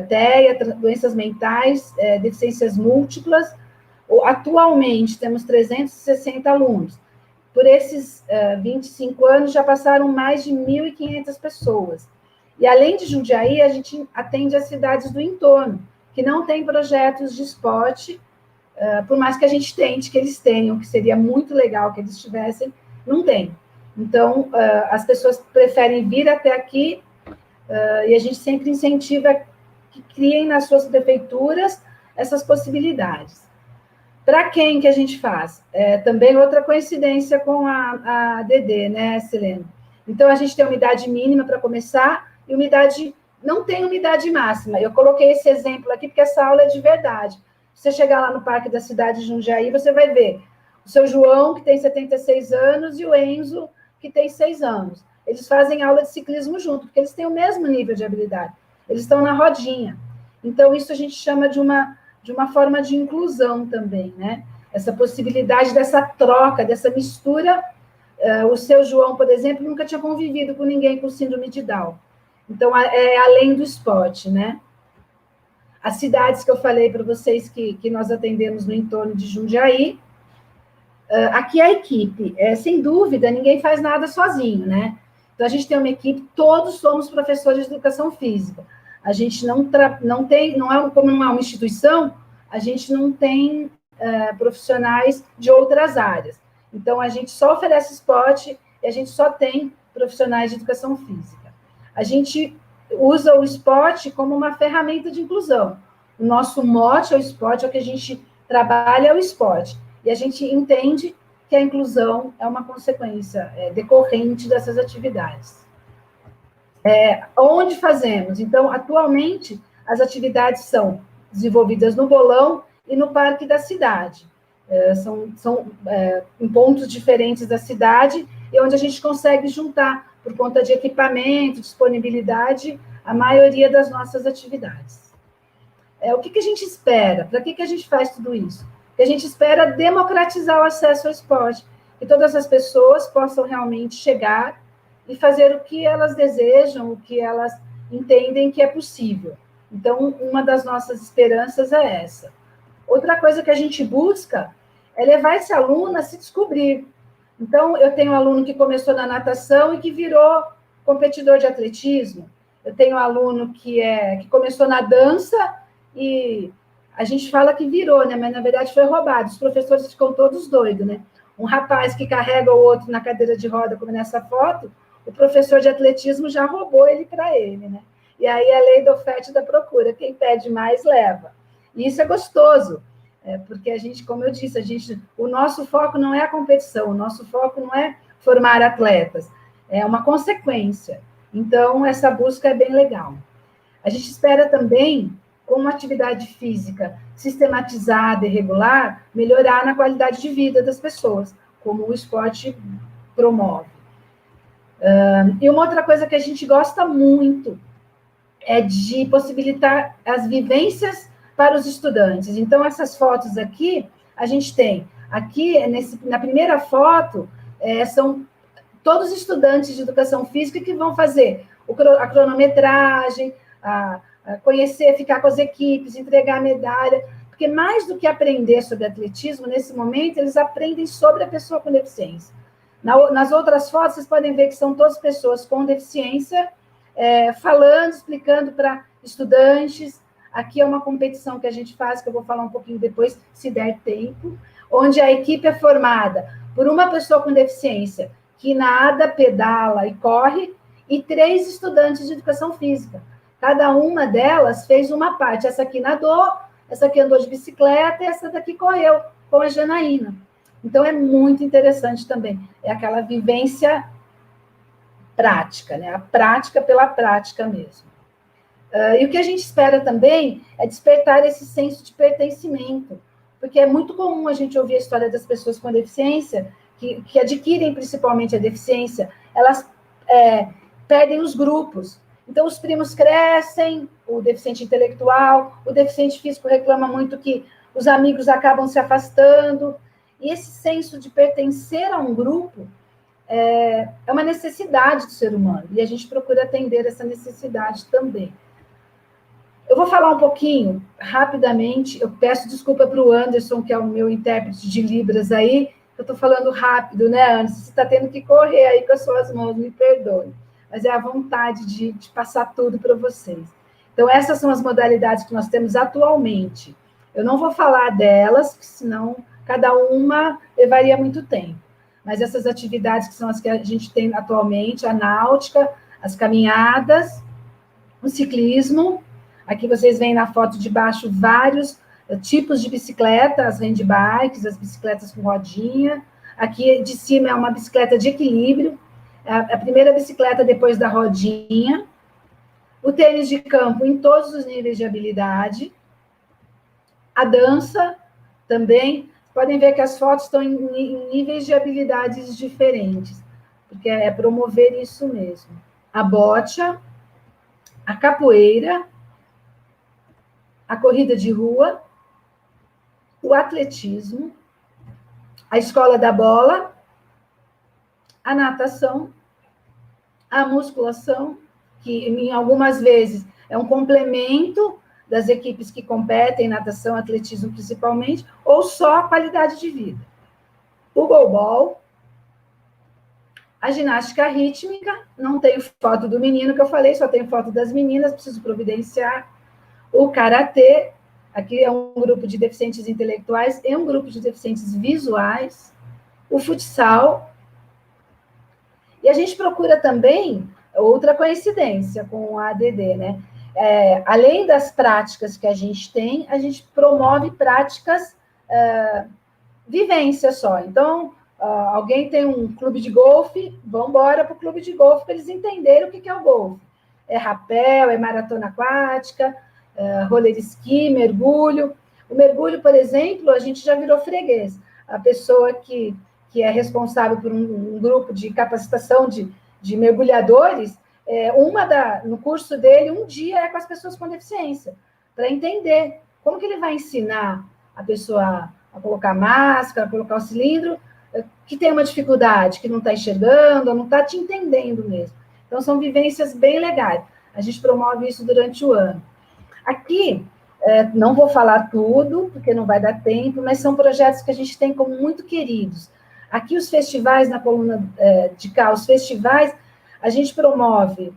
TEA, doenças mentais, deficiências múltiplas. Atualmente, temos 360 alunos. Por esses 25 anos, já passaram mais de 1.500 pessoas. E, além de Jundiaí, a gente atende as cidades do entorno, que não têm projetos de esporte, por mais que a gente tente que eles tenham, que seria muito legal que eles tivessem, não tem. Então, as pessoas preferem vir até aqui, e a gente sempre incentiva que criem nas suas prefeituras essas possibilidades. Para quem que a gente faz? Também outra coincidência com a DD, né, Selena? Então, a gente tem uma idade mínima para começar, e não tem umidade máxima. Eu coloquei esse exemplo aqui, porque essa aula é de verdade. Você chegar lá no Parque da Cidade de Jundiaí, você vai ver o seu João, que tem 76 anos, e o Enzo, que tem 6 anos. Eles fazem aula de ciclismo junto, porque eles têm o mesmo nível de habilidade. Eles estão na rodinha. Então, isso a gente chama de uma forma de inclusão também, né? Essa possibilidade dessa troca, dessa mistura. O seu João, por exemplo, nunca tinha convivido com ninguém com síndrome de Down. Então, é além do esporte, né? As cidades que eu falei para vocês que nós atendemos no entorno de Jundiaí, aqui a equipe, sem dúvida, ninguém faz nada sozinho, né? Então, a gente tem uma equipe, todos somos professores de educação física. A gente não tem, como não é uma instituição, a gente não tem profissionais de outras áreas. Então, a gente só oferece esporte e a gente só tem profissionais de educação física. A gente usa o esporte como uma ferramenta de inclusão. O nosso mote é o esporte, é o que a gente trabalha é o esporte. E a gente entende que a inclusão é uma consequência decorrente dessas atividades. Onde fazemos? Então, atualmente, as atividades são desenvolvidas no Bolão e no Parque da Cidade. São em pontos diferentes da cidade, e onde a gente consegue juntar, por conta de equipamento, disponibilidade, a maioria das nossas atividades. O que a gente espera? Para que a gente faz tudo isso? Porque a gente espera democratizar o acesso ao esporte, que todas as pessoas possam realmente chegar e fazer o que elas desejam, o que elas entendem que é possível. Então, uma das nossas esperanças é essa. Outra coisa que a gente busca é levar esse aluno a se descobrir. Então, eu tenho um aluno que começou na natação e que virou competidor de atletismo. Eu tenho um aluno que começou na dança e a gente fala que virou, né? Mas, na verdade, foi roubado. Os professores ficam todos doidos, né? Um rapaz que carrega o outro na cadeira de roda, como nessa foto, o professor de atletismo já roubou ele para ele, né? E aí a lei da oferta e da procura. Quem pede mais, leva. E isso é gostoso. Porque a gente, como eu disse, o nosso foco não é a competição, o nosso foco não é formar atletas, é uma consequência. Então, essa busca é bem legal. A gente espera também, com uma atividade física sistematizada e regular, melhorar na qualidade de vida das pessoas, como o esporte promove. E uma outra coisa que a gente gosta muito é de possibilitar as vivências para os estudantes. Então, essas fotos aqui, a gente tem, aqui, na primeira foto, são todos os estudantes de educação física que vão fazer a cronometragem, conhecer, ficar com as equipes, entregar a medalha, porque mais do que aprender sobre atletismo, nesse momento, eles aprendem sobre a pessoa com deficiência. Nas outras fotos, vocês podem ver que são todas pessoas com deficiência, falando, explicando para estudantes. Aqui é uma competição que a gente faz, que eu vou falar um pouquinho depois, se der tempo, onde a equipe é formada por uma pessoa com deficiência que nada, pedala e corre, e 3 estudantes de educação física. Cada uma delas fez uma parte. Essa aqui nadou, essa aqui andou de bicicleta, e essa daqui correu com a Janaína. Então, é muito interessante também. É aquela vivência prática, né? A prática pela prática mesmo. E o que a gente espera também é despertar esse senso de pertencimento, porque é muito comum a gente ouvir a história das pessoas com deficiência, que adquirem principalmente a deficiência, elas perdem os grupos. Então, os primos crescem, o deficiente intelectual, o deficiente físico reclama muito que os amigos acabam se afastando, e esse senso de pertencer a um grupo é uma necessidade do ser humano, e a gente procura atender essa necessidade também. Eu vou falar um pouquinho, rapidamente, eu peço desculpa para o Anderson, que é o meu intérprete de Libras aí, eu estou falando rápido, né, Anderson? Você está tendo que correr aí com as suas mãos, me perdoe, mas é a vontade de passar tudo para vocês. Então, essas são as modalidades que nós temos atualmente. Eu não vou falar delas, porque senão cada uma levaria muito tempo. Mas essas atividades que são as que a gente tem atualmente, a náutica, as caminhadas, o ciclismo. Aqui vocês veem na foto de baixo vários tipos de bicicleta, as handbikes, as bicicletas com rodinha. Aqui de cima é uma bicicleta de equilíbrio, a primeira bicicleta depois da rodinha. O tênis de campo em todos os níveis de habilidade. A dança também. Podem ver que as fotos estão em níveis de habilidades diferentes, porque é promover isso mesmo. A bocha, a capoeira, a corrida de rua, o atletismo, a escola da bola, a natação, a musculação, que em algumas vezes é um complemento das equipes que competem, natação, atletismo principalmente, ou só a qualidade de vida. O goalball, a ginástica rítmica, não tenho foto do menino que eu falei, só tenho foto das meninas, preciso providenciar. O karatê, aqui é um grupo de deficientes intelectuais e um grupo de deficientes visuais. O futsal. E a gente procura também outra coincidência com a ADD, né? Além das práticas que a gente tem, a gente promove práticas vivência só. Então, alguém tem um clube de golfe, vamos embora para o clube de golfe para eles entenderem o que é o golfe. É rapel, é maratona aquática, roller ski, mergulho. O mergulho, por exemplo, a gente já virou freguês. A pessoa que é responsável por um grupo de capacitação de mergulhadores, no curso dele, um dia é com as pessoas com deficiência, para entender como que ele vai ensinar a pessoa a colocar máscara, a colocar o cilindro, que tem uma dificuldade, que não está enxergando, ou não está te entendendo mesmo. Então, são vivências bem legais. A gente promove isso durante o ano. Aqui, não vou falar tudo, porque não vai dar tempo, mas são projetos que a gente tem como muito queridos. Aqui, os festivais, na coluna de cá, os festivais, a gente promove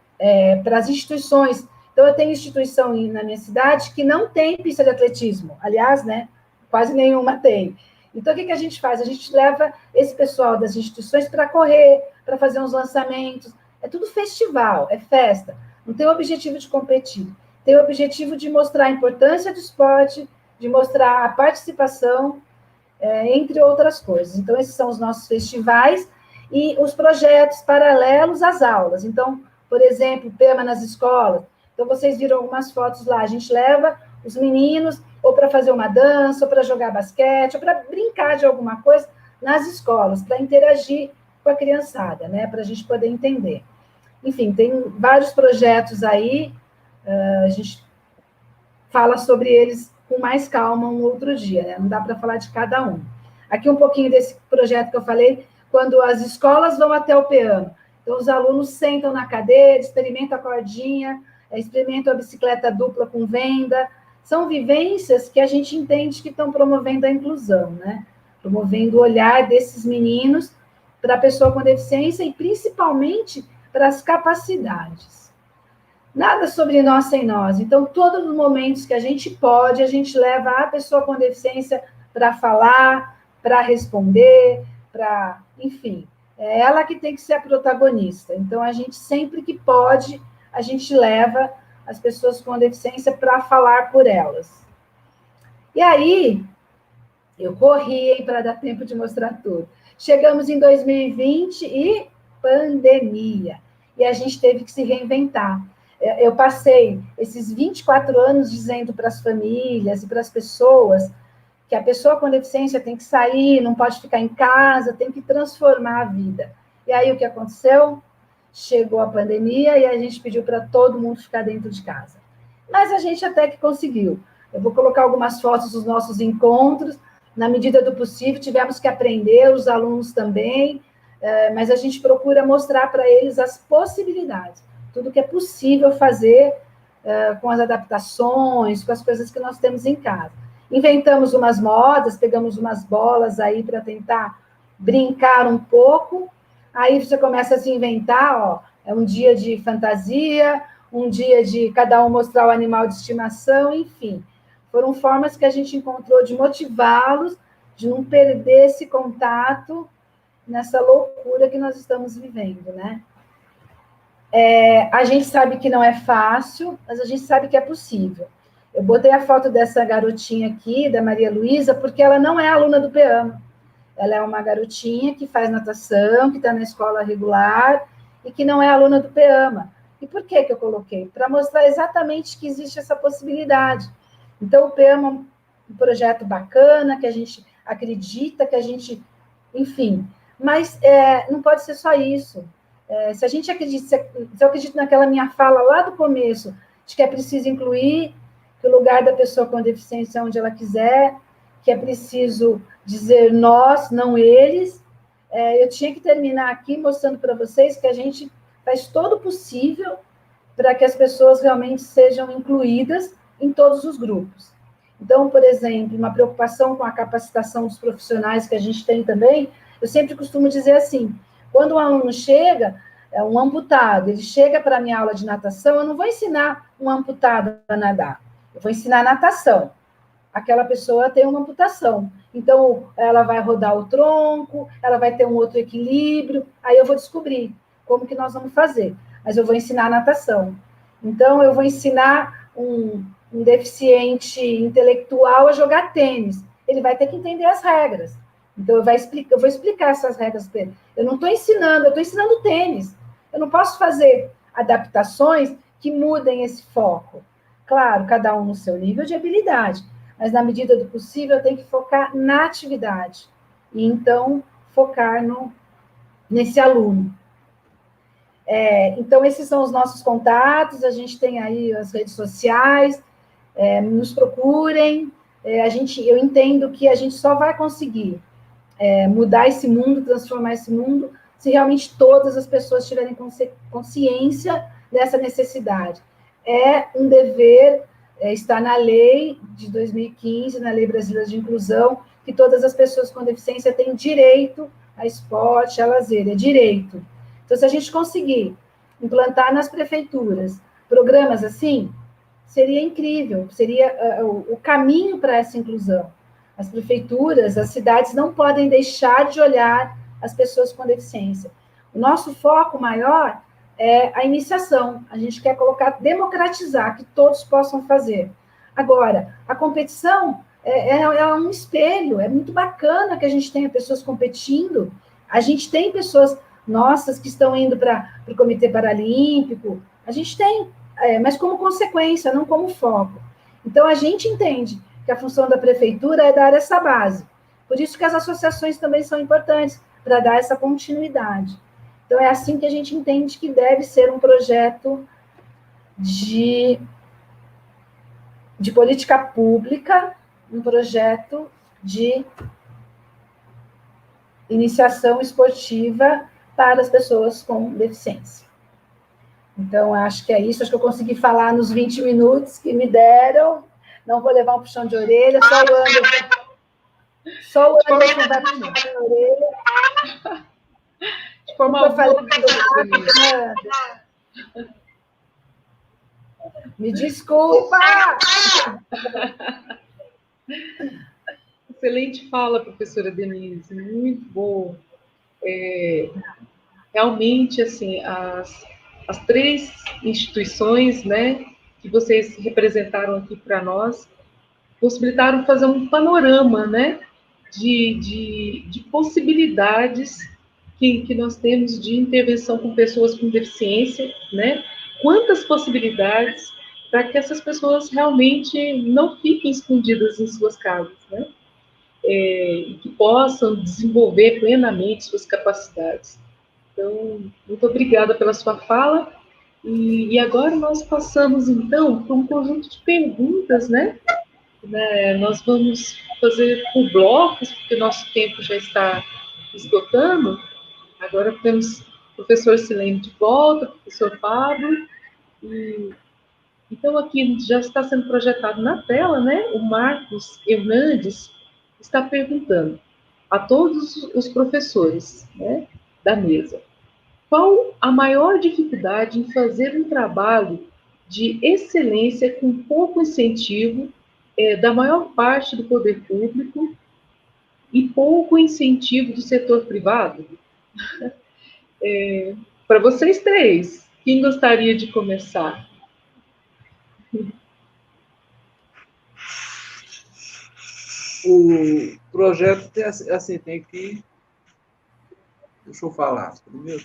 para as instituições. Então, eu tenho instituição na minha cidade que não tem pista de atletismo. Aliás, né, quase nenhuma tem. Então, o que a gente faz? A gente leva esse pessoal das instituições para correr, para fazer uns lançamentos. É tudo festival, é festa. Não tem o objetivo de competir. Tem o objetivo de mostrar a importância do esporte, de mostrar a participação, entre outras coisas. Então, esses são os nossos festivais e os projetos paralelos às aulas. Então, por exemplo, PEMA nas escolas. Então, vocês viram algumas fotos lá. A gente leva os meninos ou para fazer uma dança, ou para jogar basquete, ou para brincar de alguma coisa nas escolas, para interagir com a criançada, né? Para a gente poder entender. Enfim, tem vários projetos aí, a gente fala sobre eles com mais calma um outro dia, né? Não dá para falar de cada um. Aqui um pouquinho desse projeto que eu falei, quando as escolas vão até o piano. Então, os alunos sentam na cadeira, experimentam a cordinha, experimentam a bicicleta dupla com venda. São vivências que a gente entende que estão promovendo a inclusão, né? Promovendo o olhar desses meninos para a pessoa com deficiência e principalmente para as capacidades. Nada sobre nós sem nós. Então, todos os momentos que a gente pode, a gente leva a pessoa com deficiência para falar, para responder, para, enfim, é ela que tem que ser a protagonista. Então, a gente sempre que pode, a gente leva as pessoas com deficiência para falar por elas. E aí, eu corri para dar tempo de mostrar tudo. Chegamos em 2020 e pandemia. E a gente teve que se reinventar. Eu passei esses 24 anos dizendo para as famílias e para as pessoas que a pessoa com deficiência tem que sair, não pode ficar em casa, tem que transformar a vida. E aí, o que aconteceu? Chegou a pandemia e a gente pediu para todo mundo ficar dentro de casa. Mas a gente até que conseguiu. Eu vou colocar algumas fotos dos nossos encontros. Na medida do possível, tivemos que aprender, os alunos também, mas a gente procura mostrar para eles as possibilidades, tudo que é possível fazer com as adaptações, com as coisas que nós temos em casa. Inventamos umas modas, pegamos umas bolas aí para tentar brincar um pouco, aí você começa a se inventar, ó, é um dia de fantasia, um dia de cada um mostrar o animal de estimação, enfim. Foram formas que a gente encontrou de motivá-los, de não perder esse contato nessa loucura que nós estamos vivendo, né? A gente sabe que não é fácil, mas a gente sabe que é possível. Eu botei a foto dessa garotinha aqui, da Maria Luísa, porque ela não é aluna do PEAMA. Ela é uma garotinha que faz natação, que está na escola regular e que não é aluna do PEAMA. E por que eu coloquei? Para mostrar exatamente que existe essa possibilidade. Então, o PEAMA é um projeto bacana, que a gente acredita, que a gente... Enfim, mas não pode ser só isso. Se a gente acredita... Se eu acredito naquela minha fala lá do começo, de que é preciso incluir, que o lugar da pessoa com deficiência é onde ela quiser, que é preciso dizer nós, não eles, eu tinha que terminar aqui mostrando para vocês que a gente faz todo o possível para que as pessoas realmente sejam incluídas em todos os grupos. Então, por exemplo, uma preocupação com a capacitação dos profissionais que a gente tem também, eu sempre costumo dizer assim, quando um aluno chega, um amputado, ele chega para a minha aula de natação, eu não vou ensinar um amputado a nadar, eu vou ensinar natação. Aquela pessoa tem uma amputação, então ela vai rodar o tronco, ela vai ter um outro equilíbrio, aí eu vou descobrir como que nós vamos fazer, mas eu vou ensinar natação. Então, eu vou ensinar um deficiente intelectual a jogar tênis. Ele vai ter que entender as regras. Então, eu vou explicar essas regras para ele. Eu não estou ensinando, eu estou ensinando tênis. Eu não posso fazer adaptações que mudem esse foco. Claro, cada um no seu nível de habilidade, mas na medida do possível eu tenho que focar na atividade. E então, focar nesse aluno. Então, esses são os nossos contatos, a gente tem aí as redes sociais, nos procurem, eu entendo que a gente só vai conseguir mudar esse mundo, transformar esse mundo, se realmente todas as pessoas tiverem consciência dessa necessidade. É um dever, está na lei de 2015, na Lei Brasileira de Inclusão, que todas as pessoas com deficiência têm direito a esporte, a lazer, é direito. Então, se a gente conseguir implantar nas prefeituras programas assim, seria incrível, seria o caminho para essa inclusão. As prefeituras, as cidades não podem deixar de olhar as pessoas com deficiência. O nosso foco maior é a iniciação. A gente quer democratizar, que todos possam fazer. Agora, a competição é um espelho, é muito bacana que a gente tenha pessoas competindo, a gente tem pessoas nossas que estão indo para o Comitê Paralímpico, a gente tem, mas como consequência, não como foco. Então, a gente entende que a função da prefeitura é dar essa base. Por isso que as associações também são importantes, para dar essa continuidade. Então, é assim que a gente entende que deve ser um projeto de política pública, um projeto de iniciação esportiva para as pessoas com deficiência. Então, acho que é isso. Acho que eu consegui falar nos 20 minutos que me deram. Não vou levar um puxão de orelha, só o Anderson vai puxar a orelha.
Foi uma
eu falei
boa, professora Denise.
Me desculpa!
Excelente fala, professora Denise, muito bom. Realmente, assim, as três instituições, né, que vocês representaram aqui para nós, possibilitaram fazer um panorama, né, de possibilidades que nós temos de intervenção com pessoas com deficiência, né, quantas possibilidades para que essas pessoas realmente não fiquem escondidas em suas casas, né, e que possam desenvolver plenamente suas capacidades. Então, muito obrigada pela sua fala. E agora nós passamos, então, para um conjunto de perguntas, né? Nós vamos fazer por blocos, porque nosso tempo já está esgotando. Agora temos o professor Silene de volta, o professor Pablo. Então, aqui já está sendo projetado na tela, né? O Marcos Hernandes está perguntando a todos os professores, né, da mesa: qual a maior dificuldade em fazer um trabalho de excelência com pouco incentivo da maior parte do poder público e pouco incentivo do setor privado? Para vocês três, quem gostaria de começar?
O projeto tem, assim, tem que... Deixa eu falar primeiro.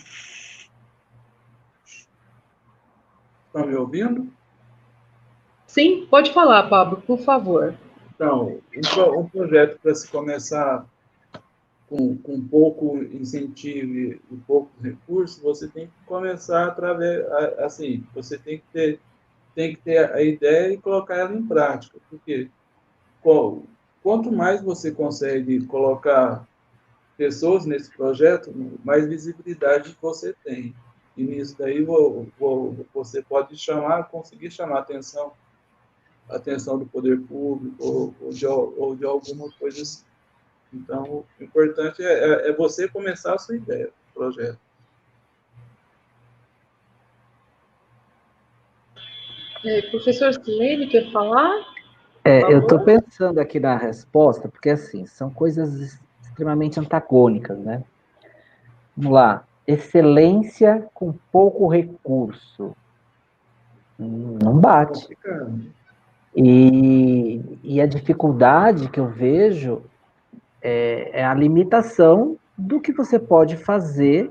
Estão me ouvindo?
Sim, pode falar, Pablo, por favor.
Então, um projeto para se começar com pouco incentivo e pouco recurso, você tem que começar através, assim, você tem que ter a ideia e colocar ela em prática, porque quanto mais você consegue colocar pessoas nesse projeto, mais visibilidade você tem. E nisso daí você pode conseguir chamar a atenção do poder público ou de alguma coisa assim. Então, o importante é você começar a sua ideia, o projeto.
Professor Silene, quer falar?
Eu estou pensando aqui na resposta, porque, assim, são coisas extremamente antagônicas, né? Vamos lá. Excelência com pouco recurso. Não bate. E a dificuldade que eu vejo é a limitação do que você pode fazer.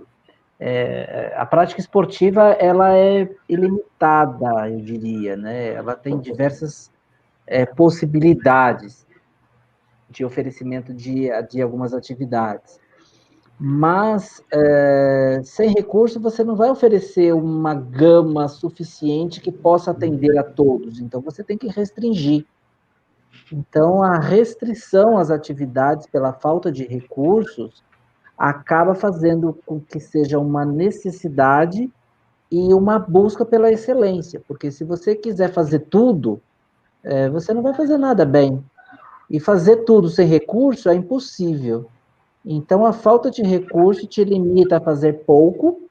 A prática esportiva, ela é ilimitada, eu diria, né? Ela tem diversas possibilidades de oferecimento de algumas atividades. Mas, sem recurso, você não vai oferecer uma gama suficiente que possa atender a todos. Então, você tem que restringir. Então, a restrição às atividades pela falta de recursos acaba fazendo com que seja uma necessidade e uma busca pela excelência. Porque se você quiser fazer tudo, você não vai fazer nada bem. E fazer tudo sem recurso é impossível. Então, a falta de recurso te limita a fazer pouco,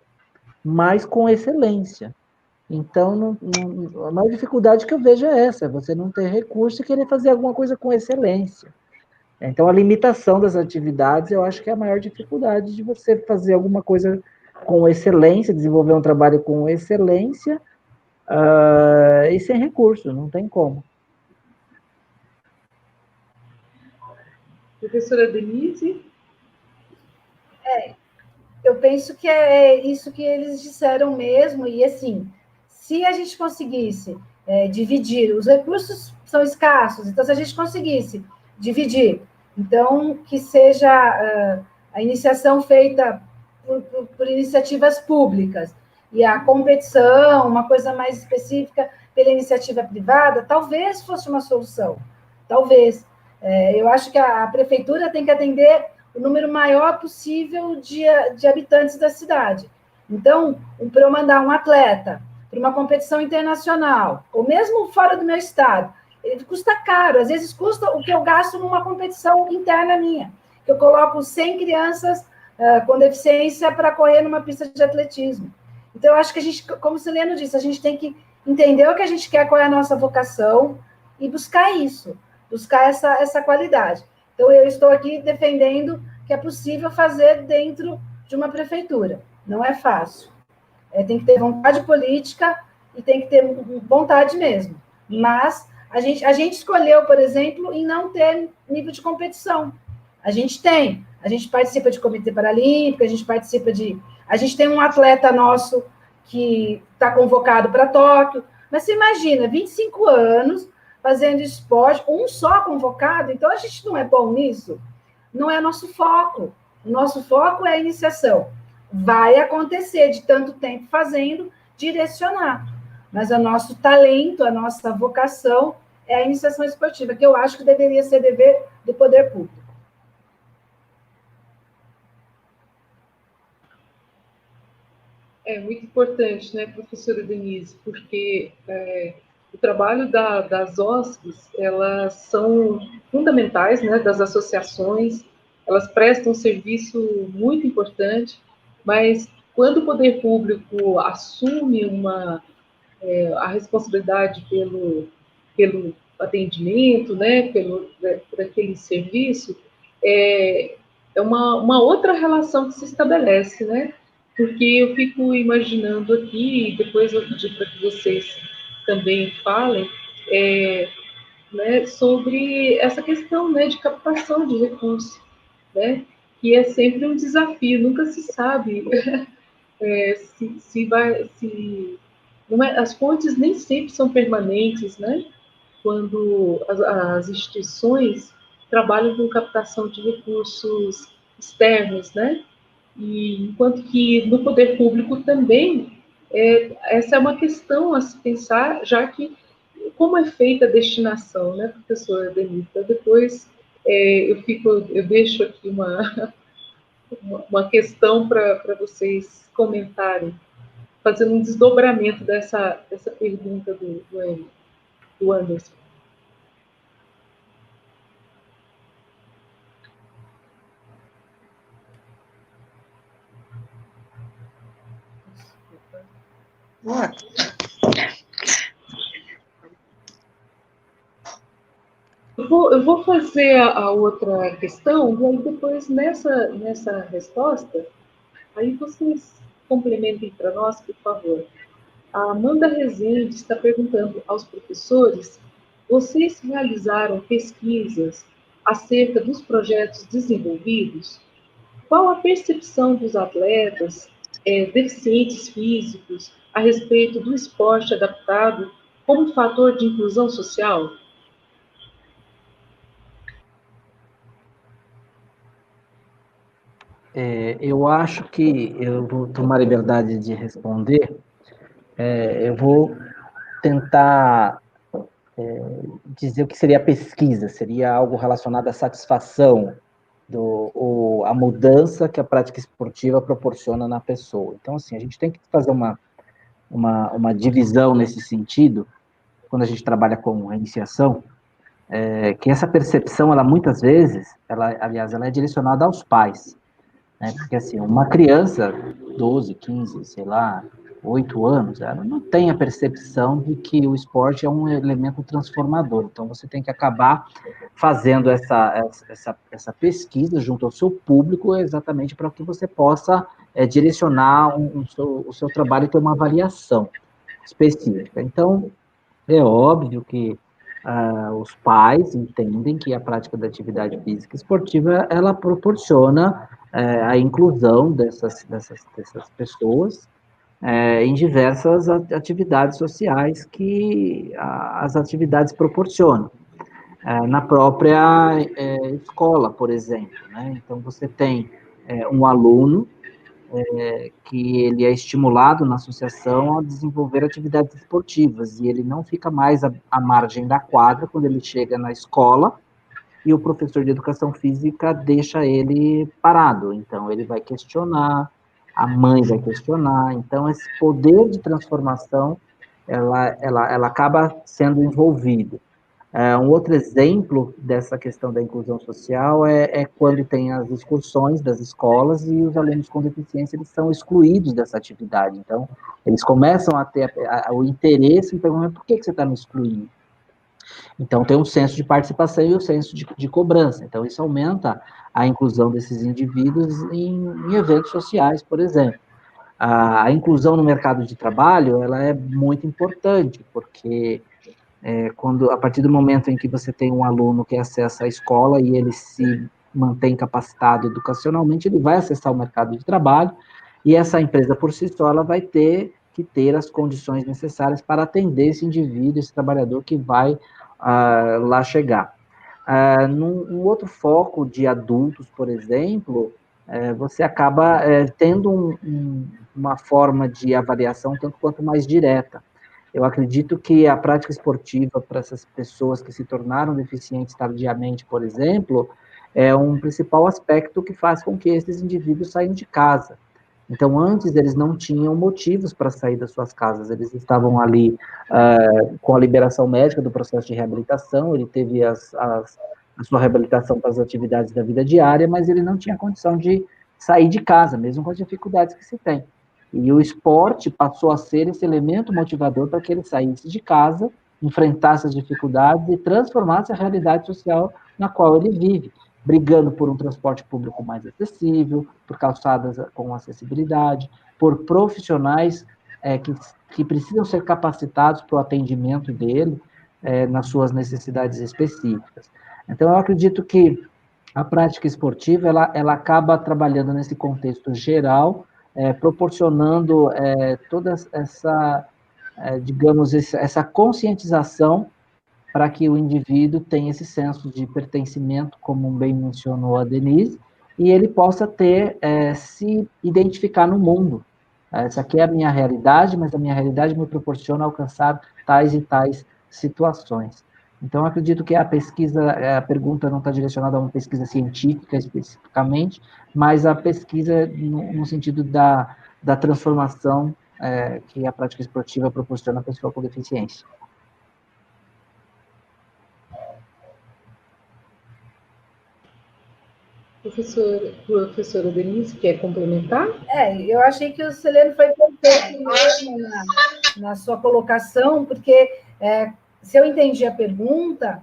mas com excelência. Então, a maior dificuldade que eu vejo é essa, você não ter recurso e querer fazer alguma coisa com excelência. Então, a limitação das atividades, eu acho que é a maior dificuldade de você fazer alguma coisa com excelência, desenvolver um trabalho com excelência, e sem recurso, não tem como.
Professora Denise?
Eu penso que é isso que eles disseram mesmo, e assim, se a gente conseguisse dividir, os recursos são escassos, então se a gente conseguisse dividir, então que seja a iniciação feita por iniciativas públicas, e a competição, uma coisa mais específica pela iniciativa privada, talvez fosse uma solução, talvez. Eu acho que a prefeitura tem que atender o número maior possível de habitantes da cidade. Então, para eu mandar um atleta para uma competição internacional, ou mesmo fora do meu estado, ele custa caro, às vezes custa o que eu gasto numa competição interna minha, que eu coloco 100 crianças com deficiência para correr numa pista de atletismo. Então, eu acho que a gente, como o Sileno disse, a gente tem que entender o que a gente quer, qual é a nossa vocação, e buscar isso, buscar essa qualidade. Então, eu estou aqui defendendo que é possível fazer dentro de uma prefeitura. Não é fácil. Tem que ter vontade política e tem que ter vontade mesmo. Mas a gente escolheu, por exemplo, em não ter nível de competição. A gente tem. A gente participa de Comitê Paralímpico, a gente tem um atleta nosso que está convocado para Tóquio. Mas você imagina, 25 anos fazendo esporte, um só convocado, então a gente não é bom nisso? Não é nosso foco. O nosso foco é a iniciação. Vai acontecer de tanto tempo fazendo, direcionar. Mas o nosso talento, a nossa vocação é a iniciação esportiva, que eu acho que deveria ser dever do poder público.
É muito importante, né, professora Denise, porque o trabalho das OSCs, elas são fundamentais, né, das associações, elas prestam um serviço muito importante, mas quando o poder público assume a responsabilidade pelo atendimento, né, por aquele serviço, é uma outra relação que se estabelece, né? Porque eu fico imaginando aqui, e depois eu pedir para que vocês também falem, né, sobre essa questão, né, de captação de recursos, né, que é sempre um desafio, nunca se sabe se não é, as fontes nem sempre são permanentes, né, quando as instituições trabalham com captação de recursos externos, né, e enquanto que no poder público também, essa é uma questão a se pensar, já que como é feita a destinação, né, professora Denita? Depois eu deixo aqui uma questão para vocês comentarem, fazendo um desdobramento dessa pergunta do Anderson. Eu vou fazer a outra questão, e aí depois, nessa resposta, aí vocês complementem para nós, por favor. A Amanda Rezende está perguntando aos professores: vocês realizaram pesquisas acerca dos projetos desenvolvidos? Qual a percepção dos atletas deficientes físicos a respeito do esporte adaptado como fator de inclusão social?
Eu acho que eu vou tomar a liberdade de responder. Eu vou tentar dizer o que seria a pesquisa, seria algo relacionado à satisfação, ou a mudança que a prática esportiva proporciona na pessoa. Então, assim, a gente tem que fazer uma divisão nesse sentido, quando a gente trabalha com a iniciação, que essa percepção, ela muitas vezes, aliás, ela é direcionada aos pais, né? Porque, assim, uma criança, 12, 15, sei lá, 8 anos, ela não tem a percepção de que o esporte é um elemento transformador. Então, você tem que acabar fazendo essa pesquisa junto ao seu público, exatamente para que você possa direcionar o seu trabalho e ter uma avaliação específica. Então, é óbvio que os pais entendem que a prática da atividade física esportiva, ela proporciona a inclusão dessas pessoas em diversas atividades sociais que as atividades proporcionam. Na própria escola, por exemplo, né? Então, você tem um aluno que ele é estimulado na associação a desenvolver atividades esportivas, e ele não fica mais à margem da quadra quando ele chega na escola, e o professor de educação física deixa ele parado. Então, ele vai questionar, a mãe vai questionar. Então, esse poder de transformação, ela acaba sendo envolvido. Um outro exemplo dessa questão da inclusão social é quando tem as excursões das escolas e os alunos com deficiência eles são excluídos dessa atividade. Então, eles começam a ter o interesse em perguntar por que você está me excluindo? Então, tem um senso de participação e o senso de cobrança. Então, isso aumenta a inclusão desses indivíduos em eventos sociais, por exemplo. A inclusão no mercado de trabalho, ela é muito importante, porque a partir do momento em que você tem um aluno que acessa a escola e ele se mantém capacitado educacionalmente, ele vai acessar o mercado de trabalho, e essa empresa, por si só, ela vai ter que ter as condições necessárias para atender esse indivíduo, esse trabalhador que vai lá chegar. Num outro foco de adultos, por exemplo, você acaba tendo uma forma de avaliação tanto quanto mais direta. Eu acredito que a prática esportiva para essas pessoas que se tornaram deficientes tardiamente, por exemplo, é um principal aspecto que faz com que esses indivíduos saiam de casa. Então, antes, eles não tinham motivos para sair das suas casas, eles estavam ali com a liberação médica do processo de reabilitação, ele teve a sua reabilitação para as atividades da vida diária, mas ele não tinha condição de sair de casa, mesmo com as dificuldades que se tem. E o esporte passou a ser esse elemento motivador para que ele saísse de casa, enfrentasse as dificuldades e transformasse a realidade social na qual ele vive, brigando por um transporte público mais acessível, por calçadas com acessibilidade, por profissionais que precisam ser capacitados para o atendimento dele nas suas necessidades específicas. Então, eu acredito que a prática esportiva, ela acaba trabalhando nesse contexto geral, proporcionando toda essa, digamos, essa conscientização para que o indivíduo tenha esse senso de pertencimento, como bem mencionou a Denise, e ele possa se identificar no mundo. Essa aqui é a minha realidade, mas a minha realidade me proporciona alcançar tais e tais situações. Então, acredito que a pergunta não está direcionada a uma pesquisa científica especificamente, mas a pesquisa no sentido da transformação que a prática esportiva proporciona à pessoa com deficiência.
Professora Denise, quer complementar?
Eu achei que o Celeno foi perfeito mesmo na sua colocação, porque se eu entendi a pergunta,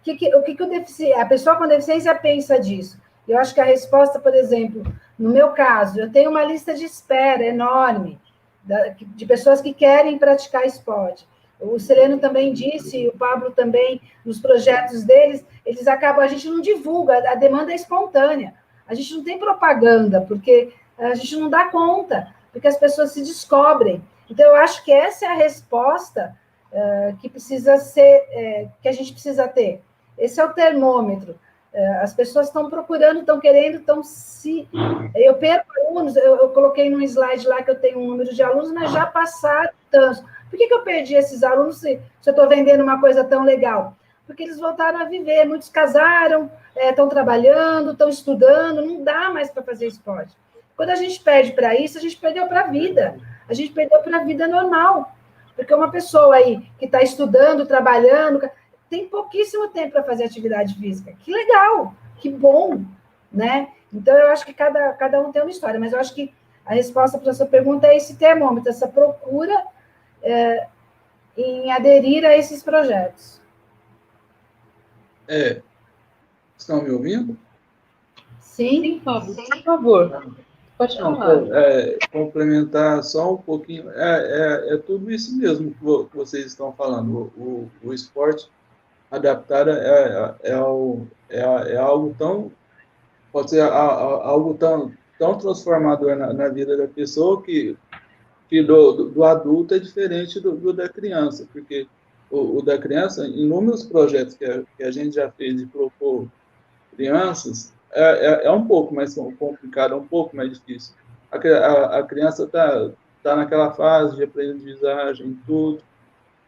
o que a pessoa com deficiência pensa disso? Eu acho que a resposta, por exemplo, no meu caso, eu tenho uma lista de espera enorme de pessoas que querem praticar esporte. O Celeno também disse, o Pablo também, nos projetos deles, eles acabam, a gente não divulga, a demanda é espontânea. A gente não tem propaganda, porque a gente não dá conta, porque as pessoas se descobrem. Então, eu acho que essa é a resposta que precisa ser, que a gente precisa ter. Esse é o termômetro. As pessoas estão procurando, estão querendo, estão se... Eu perco alunos, eu coloquei num slide lá que eu tenho um número de alunos, mas já passaram tantos. Por que eu perdi esses alunos se eu estou vendendo uma coisa tão legal? Porque eles voltaram a viver, muitos casaram, estão trabalhando, estão estudando, não dá mais para fazer esporte. Quando a gente perde para isso, a gente perdeu para a vida. A gente perdeu para a vida normal. Porque uma pessoa aí que está estudando, trabalhando, tem pouquíssimo tempo para fazer atividade física. Que legal, que bom, né? Então, eu acho que cada um tem uma história, mas eu acho que a resposta para a sua pergunta é esse termômetro, essa procura em aderir a esses projetos.
Estão me ouvindo?
Sim, Pablo, por favor. Pode falar.
Complementar só um pouquinho. É tudo isso mesmo que vocês estão falando. O esporte adaptado é algo tão... Pode ser algo tão transformador na vida da pessoa que do adulto é diferente do da criança, porque o da criança, inúmeros projetos que a gente já fez e propôs crianças, é um pouco mais complicado, é um pouco mais difícil. A criança tá naquela fase de aprendizagem, tudo,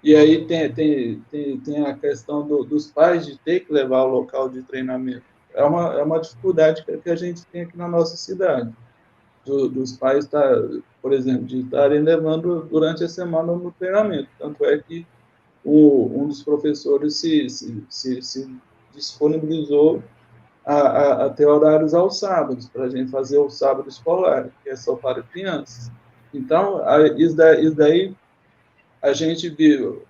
e aí tem a questão dos pais de ter que levar ao local de treinamento. É uma dificuldade que a gente tem aqui na nossa cidade. Dos pais, por exemplo, de estarem levando durante a semana no treinamento. Tanto é que um dos professores se disponibilizou a ter horários aos sábados, para a gente fazer o sábado escolar, que é só para crianças. Então, isso daí a gente viu,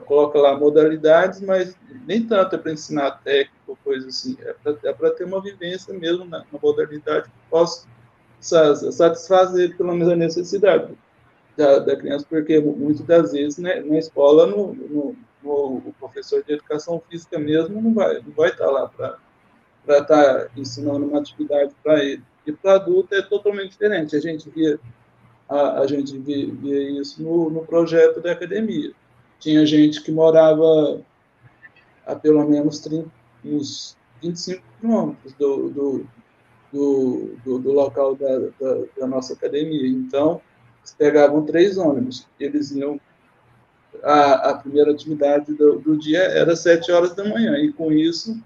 coloca lá modalidades, mas nem tanto é para ensinar técnico, coisa assim, é para ter uma vivência mesmo na modalidade que possa satisfazer pelo menos a necessidade da criança, porque muitas das vezes, né, na escola, o professor de educação física mesmo não vai estar lá para estar ensinando uma atividade para ele. E para adulto é totalmente diferente. A gente via isso no projeto da academia. Tinha gente que morava a pelo menos uns 25 quilômetros do local da nossa academia. Então, eles pegavam 3 ônibus. Eles iam. A primeira atividade do dia era 7 horas da manhã, e com isso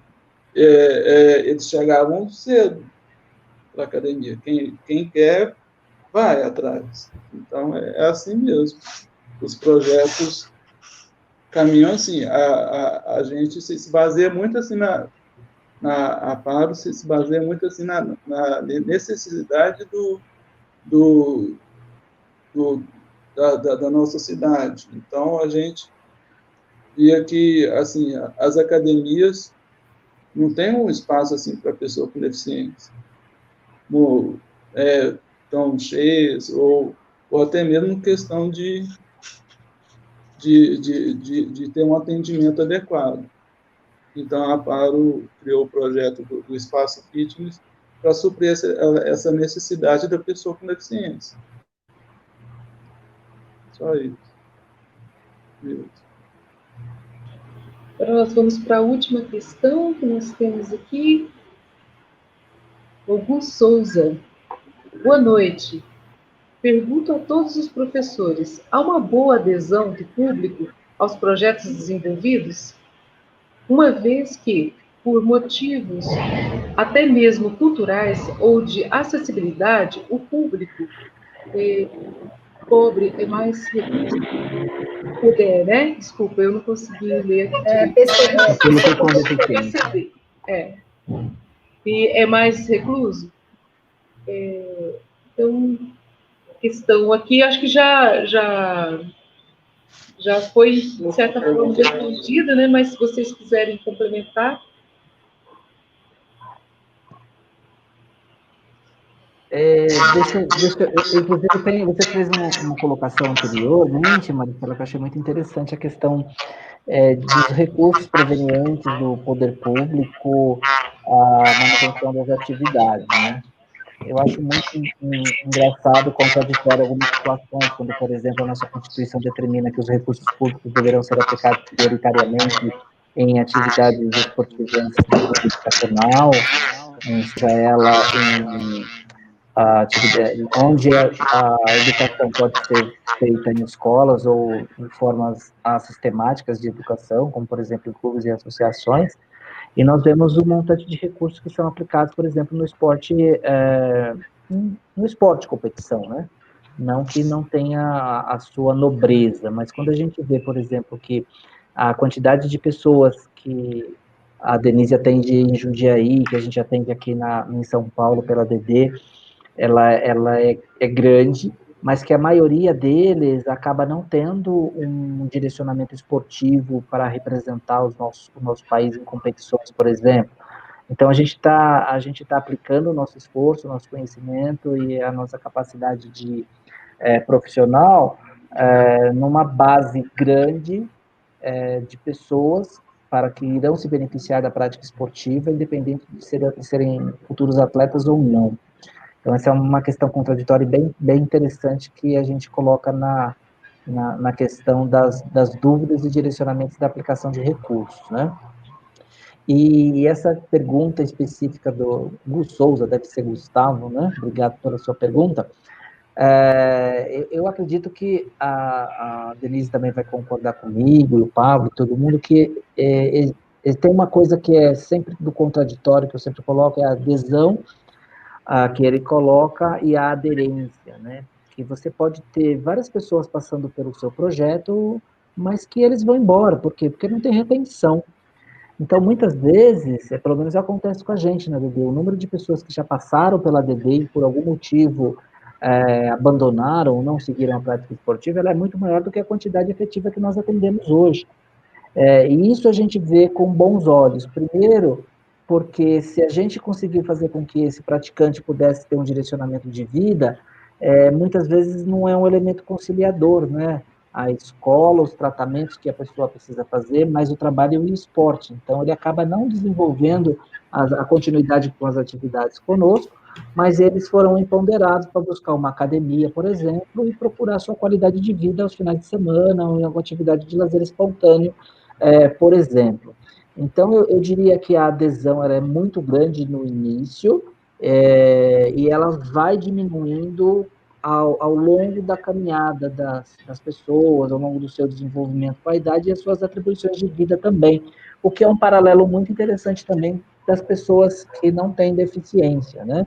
eles chegavam cedo para a academia. Quem quer, vai atrás. Então, é assim mesmo. Os projetos caminham assim. A gente se baseia muito assim a Paro se baseia muito assim na necessidade da nossa cidade. Então, a gente via que assim, as academias não têm um espaço assim para pessoa com deficiência tão cheias, ou até mesmo questão de ter um atendimento adequado. Então, a Paro criou o projeto do Espaço Fitness para suprir essa necessidade da pessoa com deficiência. Só isso.
Agora nós vamos para a última questão que nós temos aqui. Augusto Souza. Boa noite. Pergunto a todos os professores: há uma boa adesão do público aos projetos desenvolvidos? Uma vez que, por motivos até mesmo culturais ou de acessibilidade, o público pobre é mais recluso. Né? Desculpa, eu não consegui ler aqui. Perceber. E é mais recluso? Então, questão aqui, acho que já foi, de certa forma, respondida, né? Mas se vocês quiserem complementar.
Inclusive, você fez uma colocação anteriormente, Maricela, que eu achei muito interessante, a questão dos recursos provenientes do poder público à manutenção das atividades, né? Eu acho muito engraçado, contraditório algumas situações, quando, por exemplo, a nossa Constituição determina que os recursos públicos deverão ser aplicados prioritariamente em atividades esportivas educacional, seja ela onde a educação pode ser feita em escolas ou em formas sistemáticas de educação, como, por exemplo, em clubes e associações, e nós vemos um montante de recursos que são aplicados, por exemplo, no esporte de competição, né? Não que não tenha a sua nobreza, mas quando a gente vê, por exemplo, que a quantidade de pessoas que a Denise atende em Jundiaí, que a gente atende aqui em São Paulo pela DD, ela é grande, mas que a maioria deles acaba não tendo um direcionamento esportivo para representar o nosso país em competições, por exemplo. Então, a gente tá aplicando o nosso esforço, o nosso conhecimento e a nossa capacidade profissional numa base grande de pessoas para que irão se beneficiar da prática esportiva, independente de serem futuros atletas ou não. Então, essa é uma questão contraditória bem interessante que a gente coloca na questão das dúvidas e direcionamentos da aplicação de recursos, né? E essa pergunta específica do Gus Souza, deve ser Gustavo, né? Obrigado pela sua pergunta. Eu acredito que a Denise também vai concordar comigo, e o Pablo, todo mundo, que tem uma coisa que é sempre do contraditório, que eu sempre coloco, é a adesão que ele coloca e a aderência, né? Que você pode ter várias pessoas passando pelo seu projeto, mas que eles vão embora. Por quê? Porque não tem retenção. Então, muitas vezes, pelo menos acontece com a gente na DD, o número de pessoas que já passaram pela DD e por algum motivo abandonaram ou não seguiram a prática esportiva, ela é muito maior do que a quantidade efetiva que nós atendemos hoje. E isso a gente vê com bons olhos. Primeiro, porque se a gente conseguir fazer com que esse praticante pudesse ter um direcionamento de vida, muitas vezes não é um elemento conciliador, né? A escola, os tratamentos que a pessoa precisa fazer, mas o trabalho e o esporte. Então, ele acaba não desenvolvendo a continuidade com as atividades conosco, mas eles foram empoderados para buscar uma academia, por exemplo, e procurar sua qualidade de vida aos finais de semana, ou em alguma atividade de lazer espontâneo, por exemplo. Então, eu diria que a adesão ela é muito grande no início, e ela vai diminuindo ao longo da caminhada das pessoas, ao longo do seu desenvolvimento com a idade e as suas atribuições de vida também, o que é um paralelo muito interessante também das pessoas que não têm deficiência, né?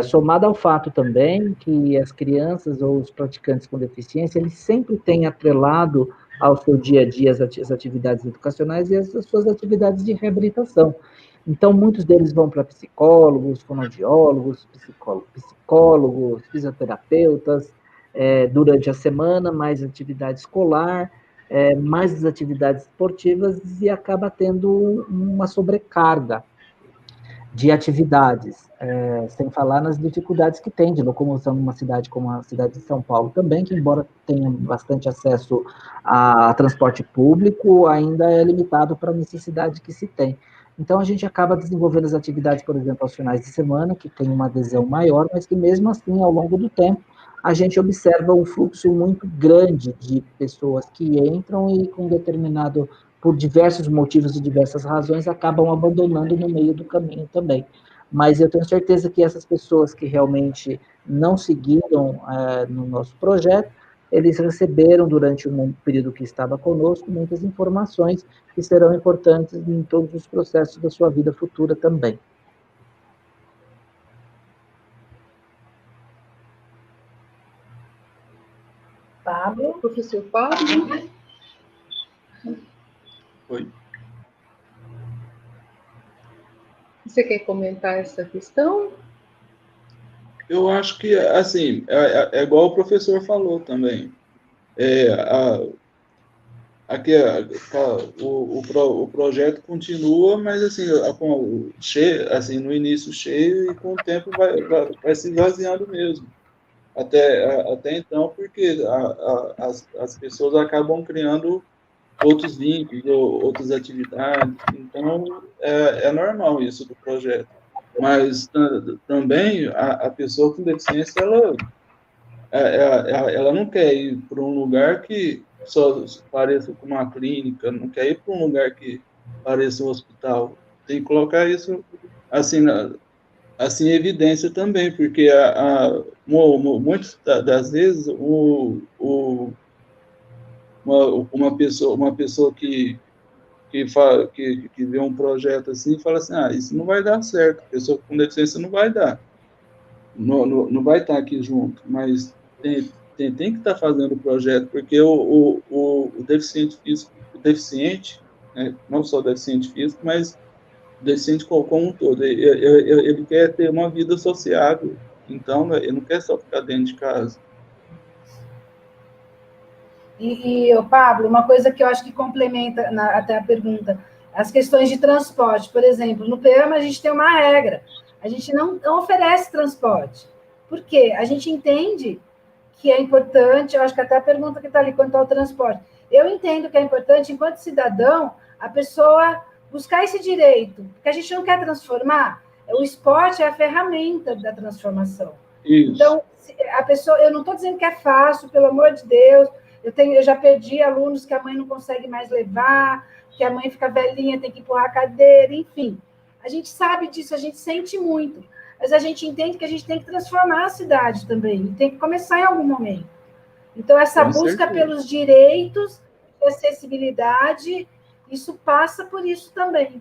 Somado ao fato também que as crianças ou os praticantes com deficiência, eles sempre têm atrelado ao seu dia a dia as atividades educacionais e as suas atividades de reabilitação. Então, muitos deles vão para psicólogos, fonoaudiólogos, psicólogos, fisioterapeutas, durante a semana, mais atividade escolar, mais as atividades esportivas, e acaba tendo uma sobrecarga de atividades, sem falar nas dificuldades que tem de locomoção numa cidade como a cidade de São Paulo também, que embora tenha bastante acesso a transporte público, ainda é limitado para a necessidade que se tem. Então, a gente acaba desenvolvendo as atividades, por exemplo, aos finais de semana, que tem uma adesão maior, mas que mesmo assim, ao longo do tempo, a gente observa um fluxo muito grande de pessoas que entram e com determinado, por diversos motivos e diversas razões, acabam abandonando no meio do caminho também. Mas eu tenho certeza que essas pessoas que realmente não seguiram no nosso projeto, eles receberam, durante um período que estava conosco, muitas informações que serão importantes em todos os processos da sua vida futura também.
Pablo?
Professor Pablo?
Oi.
Você quer comentar essa questão?
Eu acho que, assim, é igual o professor falou também. Aqui, o projeto continua, mas assim, cheio, assim, no início cheio e com o tempo vai se esvaziando mesmo. Até então, porque as pessoas acabam criando outros vínculos, outras atividades. Então, é normal isso do projeto. Mas também a pessoa com deficiência, ela não quer ir para um lugar que só pareça com uma clínica, não quer ir para um lugar que pareça um hospital. Tem que colocar isso assim, assim em evidência também, porque muitas das vezes uma pessoa que vê um projeto assim fala assim, isso não vai dar certo, a pessoa com deficiência não vai dar. Não vai estar aqui junto, mas tem que estar fazendo o projeto, porque o deficiente físico, né, não só o deficiente físico, mas o deficiente como um todo, ele quer ter uma vida sociável, então ele não quer só ficar dentro de casa.
Pablo, uma coisa que eu acho que complementa até a pergunta, as questões de transporte. Por exemplo, no PEAMA a gente tem uma regra, a gente não oferece transporte. Por quê? A gente entende que é importante, eu acho que até a pergunta que está ali quanto ao transporte, eu entendo que é importante, enquanto cidadão, a pessoa buscar esse direito, porque a gente não quer transformar, o esporte é a ferramenta da transformação. Isso. Então, a pessoa, eu não estou dizendo que é fácil, pelo amor de Deus, eu já perdi alunos que a mãe não consegue mais levar, que a mãe fica velhinha, tem que empurrar a cadeira, enfim. A gente sabe disso, a gente sente muito, mas a gente entende que a gente tem que transformar a cidade também, tem que começar em algum momento. Então, essa busca pelos direitos, acessibilidade, isso passa por isso também.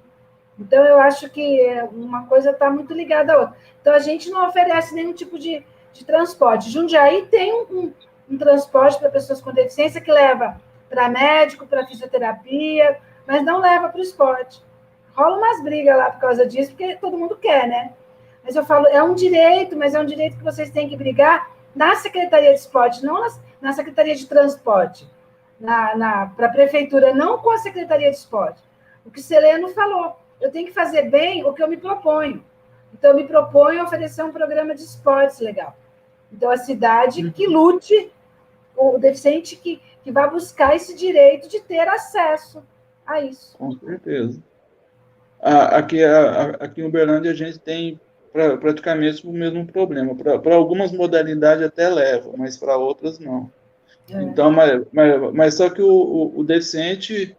Então, eu acho que uma coisa está muito ligada à outra. Então, a gente não oferece nenhum tipo de transporte. Jundiaí tem um transporte para pessoas com deficiência que leva para médico, para fisioterapia, mas não leva para o esporte. Rola umas brigas lá por causa disso, porque todo mundo quer, né? Mas eu falo, é um direito, mas é um direito que vocês têm que brigar na Secretaria de Esporte, não na Secretaria de Transporte, para a Prefeitura, não com a Secretaria de Esporte. O que o Seleno falou, eu tenho que fazer bem o que eu me proponho. Então, eu me proponho a oferecer um programa de esportes legal. Então, a cidade que lute, o deficiente que vai buscar esse direito de ter acesso a isso.
Com certeza. Aqui em Uberlândia, a gente tem praticamente o mesmo problema. Para algumas modalidades até leva, mas para outras não. Então, mas só que o deficiente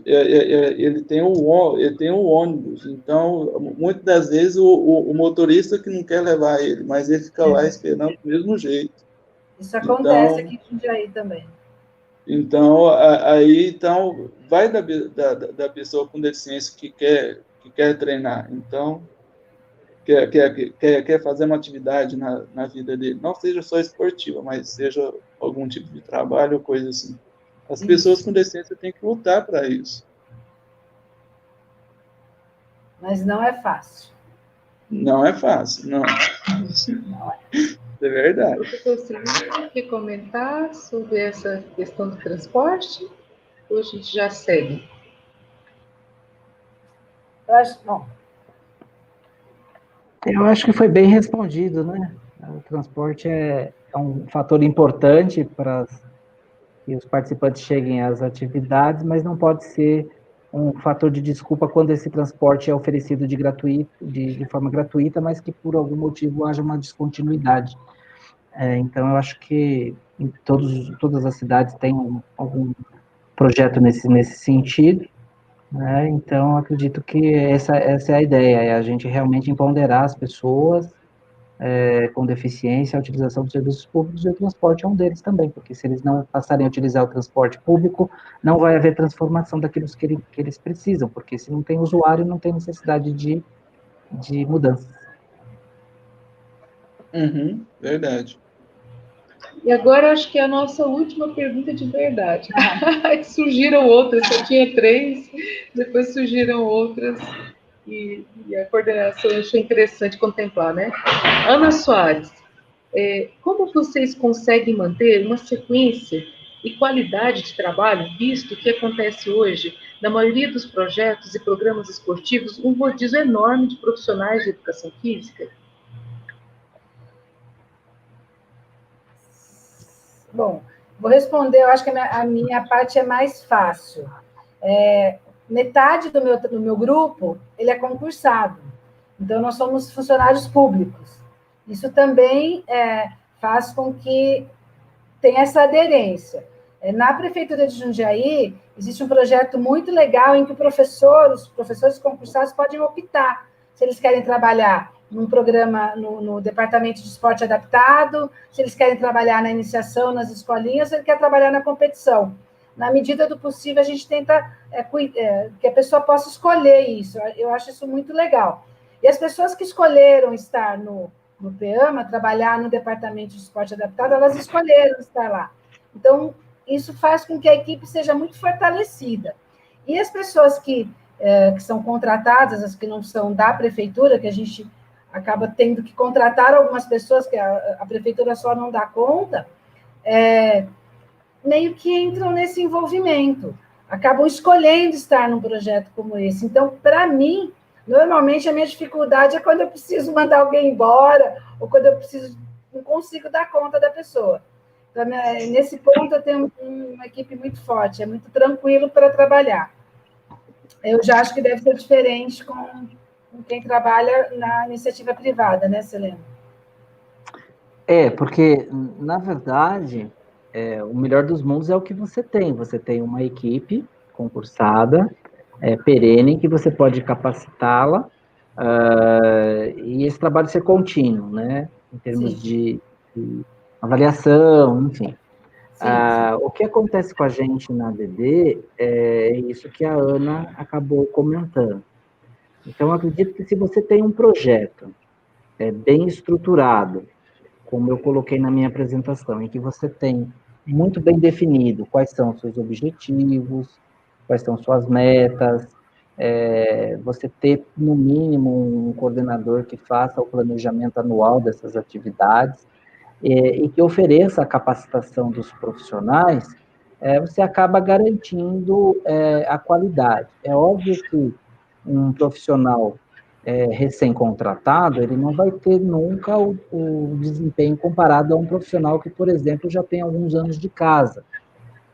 ele tem o ônibus. Então, muitas das vezes o motorista que não quer levar ele, mas ele fica lá esperando do mesmo jeito.
Isso acontece aqui em Jundiaí também.
Então, então vai da pessoa com deficiência que quer treinar. Então, quer fazer uma atividade na vida dele, não seja só esportiva, mas seja algum tipo de trabalho ou coisa assim. As pessoas com deficiência têm que lutar para isso.
Mas não é fácil.
Não é fácil, não.
Não é.
É verdade.
Professor Silvio, quer comentar sobre essa questão do transporte? Ou a gente já segue?
Eu acho que foi bem respondido, né? O transporte é um fator importante para que os participantes cheguem às atividades, mas não pode ser um fator de desculpa quando esse transporte é oferecido de forma gratuita, mas que por algum motivo haja uma descontinuidade. Então, eu acho que em todas as cidades têm algum projeto nesse sentido, né? Então, acredito que essa é a ideia, é a gente realmente empoderar as pessoas com deficiência, a utilização dos serviços públicos, e o transporte é um deles também, porque se eles não passarem a utilizar o transporte público, não vai haver transformação daquilo que eles precisam, porque se não tem usuário, não tem necessidade de mudança.
Verdade.
E agora acho que é a nossa última pergunta de verdade. Surgiram outras, só tinha 3, depois surgiram outras, e a coordenação achou interessante contemplar, né? Ana Soares, como vocês conseguem manter uma sequência e qualidade de trabalho, visto que acontece hoje, na maioria dos projetos e programas esportivos, um rodízio enorme de profissionais de educação física?
Bom, vou responder, eu acho que a minha parte é mais fácil. Metade do meu grupo, ele é concursado. Então, nós somos funcionários públicos. Isso também faz com que tenha essa aderência. Na Prefeitura de Jundiaí, existe um projeto muito legal em que os professores concursados podem optar se eles querem trabalhar num programa no Departamento de Esporte Adaptado, se eles querem trabalhar na iniciação, nas escolinhas, se eles querem trabalhar na competição. Na medida do possível, a gente tenta que a pessoa possa escolher isso. Eu acho isso muito legal. E as pessoas que escolheram estar no PEAMA, trabalhar no Departamento de Esporte Adaptado, elas escolheram estar lá. Então, isso faz com que a equipe seja muito fortalecida. E as pessoas que são contratadas, as que não são da prefeitura, que a gente acaba tendo que contratar algumas pessoas que a prefeitura só não dá conta, meio que entram nesse envolvimento, acabam escolhendo estar num projeto como esse. Então, para mim, normalmente a minha dificuldade é quando eu preciso mandar alguém embora, ou quando eu não consigo dar conta da pessoa. Então, nesse ponto, eu tenho uma equipe muito forte, é muito tranquilo para trabalhar. Eu já acho que deve ser diferente com quem trabalha na iniciativa privada, né, Selena?
Porque, na verdade, o melhor dos mundos é o que você tem. Você tem uma equipe concursada, perene, que você pode capacitá-la, e esse trabalho ser contínuo, né? Em termos de avaliação, enfim. O que acontece com a gente na ADD é isso que a Ana acabou comentando. Então, eu acredito que se você tem um projeto bem estruturado, como eu coloquei na minha apresentação, em que você tem muito bem definido quais são os seus objetivos, quais são suas metas, você ter, no mínimo, um coordenador que faça o planejamento anual dessas atividades, e que ofereça a capacitação dos profissionais, você acaba garantindo a qualidade. É óbvio que um profissional recém-contratado, ele não vai ter nunca o desempenho comparado a um profissional que, por exemplo, já tem alguns anos de casa.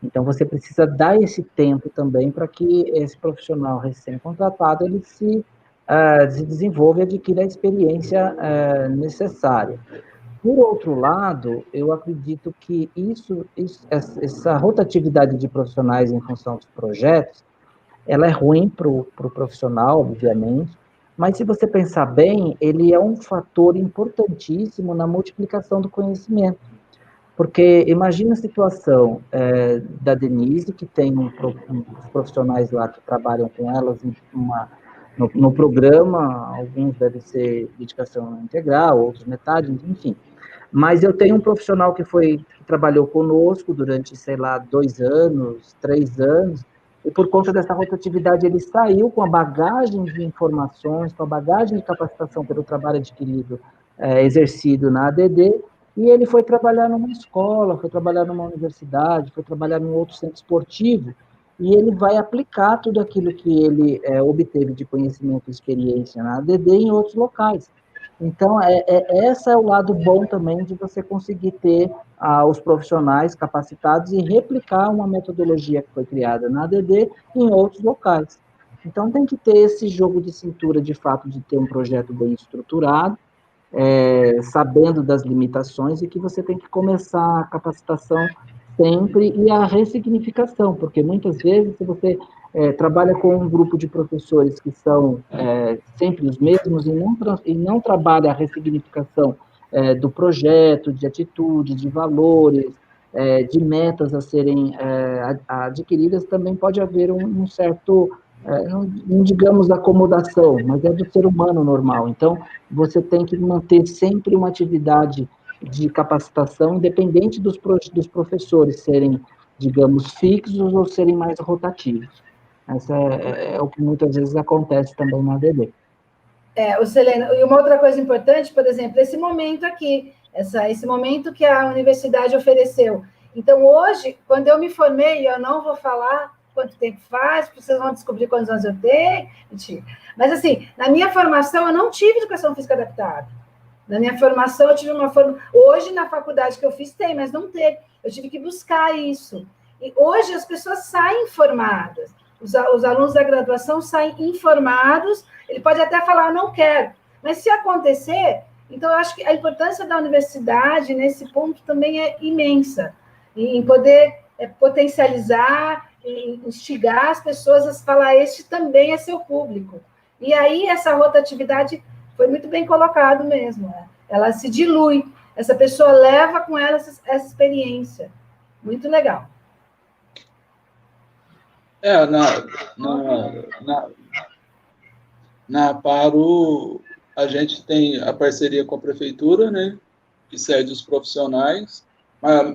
Então, você precisa dar esse tempo também para que esse profissional recém-contratado ele se desenvolva e adquira a experiência necessária. Por outro lado, eu acredito que essa rotatividade de profissionais em função dos projetos, ela é ruim para o profissional, obviamente, mas se você pensar bem, ele é um fator importantíssimo na multiplicação do conhecimento. Porque imagina a situação da Denise, que tem uns profissionais lá que trabalham com elas no programa, alguns devem ser dedicação integral, outros metade, enfim. Mas eu tenho um profissional que trabalhou conosco durante, sei lá, 2 anos, 3 anos, e por conta dessa rotatividade ele saiu com a bagagem de informações, com a bagagem de capacitação pelo trabalho adquirido, exercido na ADD, e ele foi trabalhar numa escola, foi trabalhar numa universidade, foi trabalhar num outro centro esportivo, e ele vai aplicar tudo aquilo que ele obteve de conhecimento e experiência na ADD em outros locais. Então, esse é o lado bom também de você conseguir ter os profissionais capacitados e replicar uma metodologia que foi criada na ADD em outros locais. Então, tem que ter esse jogo de cintura, de fato, de ter um projeto bem estruturado, sabendo das limitações, e que você tem que começar a capacitação sempre e a ressignificação, porque muitas vezes, se você trabalha com um grupo de professores que são sempre os mesmos e não trabalha a ressignificação do projeto, de atitude, de valores, de metas a serem adquiridas, também pode haver um certo, não digamos acomodação, mas é do ser humano normal. Então, você tem que manter sempre uma atividade de capacitação, independente dos professores serem, digamos, fixos ou serem mais rotativos. Essa é o que muitas vezes acontece também na ADD.
Selena, e uma outra coisa importante, por exemplo, esse momento aqui, esse momento que a universidade ofereceu. Então, hoje, quando eu me formei, eu não vou falar quanto tempo faz, vocês vão descobrir quantos anos eu tenho, mentira. Mas, assim, na minha formação, eu não tive educação física adaptada. Na minha formação, eu tive uma formação... Hoje, na faculdade que eu fiz, tem, mas não teve. Eu tive que buscar isso. E hoje, as pessoas saem formadas. Os alunos da graduação saem informados. Ele pode até falar, não quero. Mas, se acontecer... Então, eu acho que a importância da universidade, nesse ponto, também é imensa. Em poder potencializar, instigar as pessoas a falar, este também é seu público. E aí, essa rotatividade foi muito bem colocado mesmo. Né? Ela se dilui. Essa pessoa leva com ela essa experiência. Muito legal.
Na Aparo, a gente tem a parceria com a prefeitura, né, que cede os profissionais,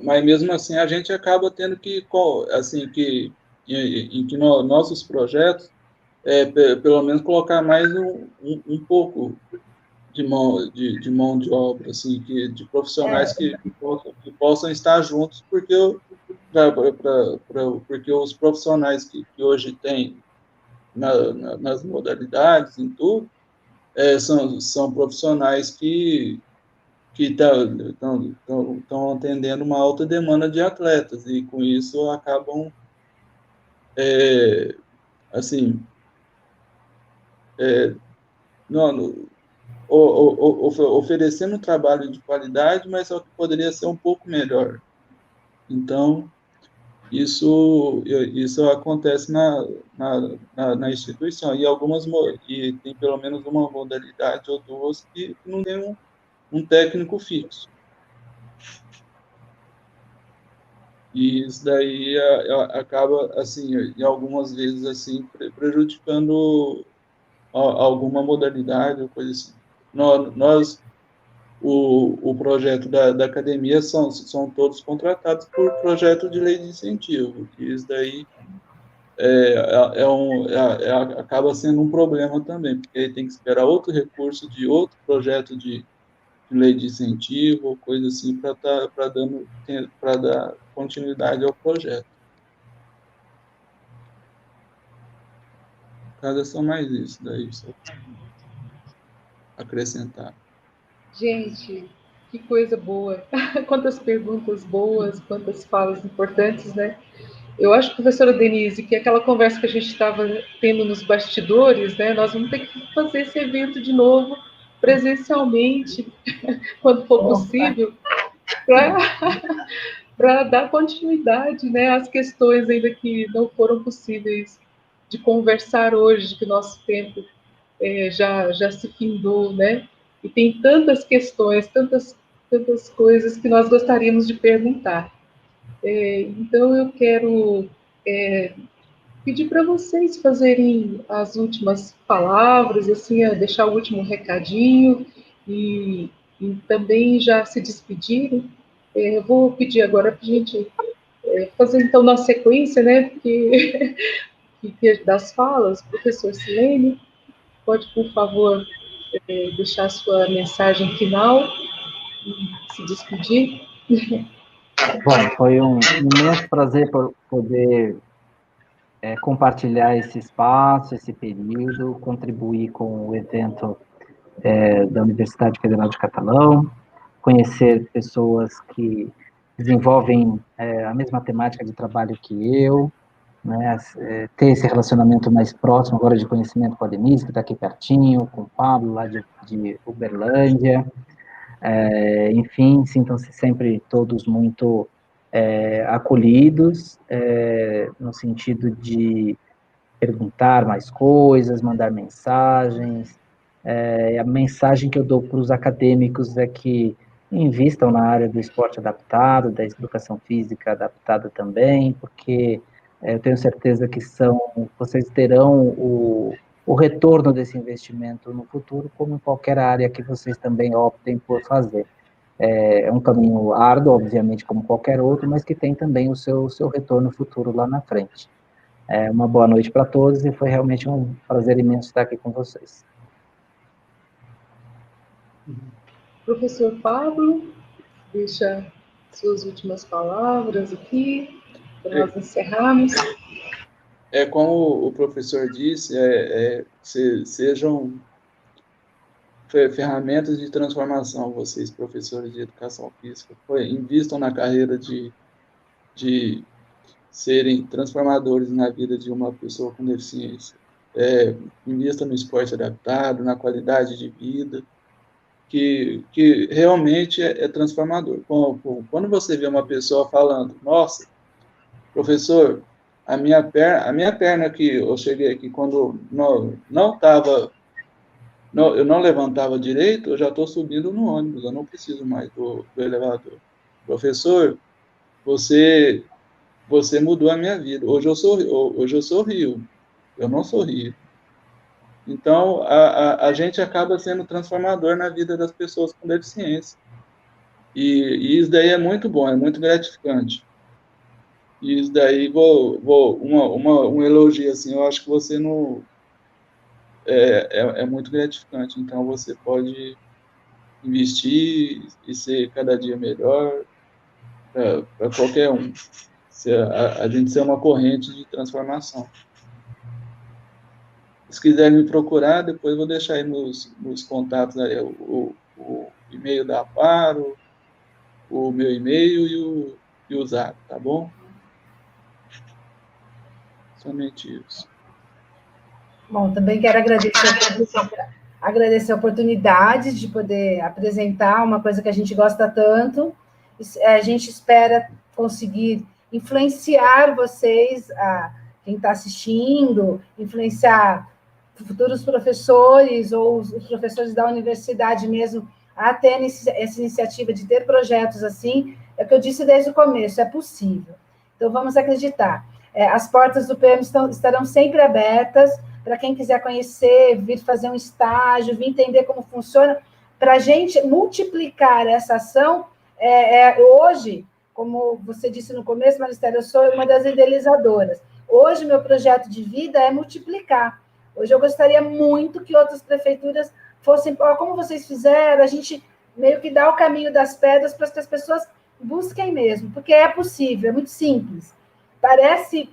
mas mesmo assim a gente acaba tendo que, assim, em que nossos projetos, pelo menos colocar mais um pouco de mão de obra, assim, de profissionais que possam estar juntos, porque os profissionais que hoje têm nas modalidades, em tudo, são profissionais que estão atendendo uma alta demanda de atletas, e com isso acabam, assim, oferecendo um trabalho de qualidade, mas só que poderia ser um pouco melhor. Então, isso acontece na instituição, e tem pelo menos uma modalidade ou duas que não tem um técnico fixo. E isso daí acaba, assim, em algumas vezes, assim, prejudicando alguma modalidade ou coisa assim. Nós o projeto da academia são todos contratados por projeto de lei de incentivo, que isso daí acaba sendo um problema também, porque aí tem que esperar outro recurso de outro projeto de lei de incentivo, coisa assim, para dar continuidade ao projeto. Cada só mais isso daí, só acrescentar.
Gente, que coisa boa. Quantas perguntas boas, quantas falas importantes, né? Eu acho, professora Denise, que aquela conversa que a gente estava tendo nos bastidores, né? Nós vamos ter que fazer esse evento de novo, presencialmente, quando for possível, para dar continuidade, né, às questões ainda que não foram possíveis de conversar hoje, que nosso tempo já se findou, né? E tem tantas questões, tantas coisas que nós gostaríamos de perguntar. Então, eu quero pedir para vocês fazerem as últimas palavras, assim, deixar o último recadinho e também já se despedirem. Eu vou pedir agora para a gente fazer, então, na sequência, né, das falas, professor Silene, pode, por favor, deixar a sua mensagem final e se despedir.
Bom, foi um imenso prazer poder compartilhar esse espaço, esse período, contribuir com o evento da Universidade Federal de Catalão, conhecer pessoas que desenvolvem a mesma temática de trabalho que eu, né, ter esse relacionamento mais próximo agora de conhecimento com a Denise, que está aqui pertinho, com o Pablo, lá de Uberlândia. Enfim, sintam-se sempre todos muito acolhidos, no sentido de perguntar mais coisas, mandar mensagens. A mensagem que eu dou para os acadêmicos é que invistam na área do esporte adaptado, da educação física adaptada também, porque eu tenho certeza que vocês terão o retorno desse investimento no futuro, como em qualquer área que vocês também optem por fazer. É um caminho árduo, obviamente, como qualquer outro, mas que tem também o seu retorno futuro lá na frente. Uma boa noite para todos e foi realmente um prazer imenso estar aqui com vocês.
Professor Pablo, deixa suas últimas palavras aqui, para nós encerrarmos.
Como o professor disse, sejam ferramentas de transformação, vocês, professores de educação física, invistam na carreira de serem transformadores na vida de uma pessoa com deficiência. Invista no esporte adaptado, na qualidade de vida, que realmente é transformador. Quando você vê uma pessoa falando, nossa, professor, a minha perna que eu cheguei aqui quando não estava, eu não levantava direito, eu já estou subindo no ônibus, eu não preciso mais do elevador. Professor, você mudou a minha vida. Hoje eu sorrio, eu não sorrio. Então, a gente acaba sendo transformador na vida das pessoas com deficiência. E isso daí é muito bom, é muito gratificante. E isso daí, um elogio, assim, eu acho que você não... É muito gratificante. Então, você pode investir e ser cada dia melhor para qualquer um. A gente ser uma corrente de transformação. Se quiserem me procurar, depois vou deixar aí nos contatos aí, o e-mail da Aparo, o meu e-mail e o Zap, tá bom? Somente isso.
Bom, também quero agradecer a oportunidade de poder apresentar uma coisa que a gente gosta tanto. A gente espera conseguir influenciar vocês, quem está assistindo, influenciar futuros professores ou os professores da universidade mesmo a ter essa iniciativa de ter projetos assim. É o que eu disse desde o começo, é possível. Então, vamos acreditar. As portas do PM estarão sempre abertas para quem quiser conhecer, vir fazer um estágio, vir entender como funciona, para a gente multiplicar essa ação, hoje, como você disse no começo, Maristela, eu sou uma das idealizadoras. Hoje, meu projeto de vida é multiplicar. Hoje eu gostaria muito que outras prefeituras fossem, como vocês fizeram, a gente meio que dá o caminho das pedras para que as pessoas busquem mesmo, porque é possível, é muito simples. Parece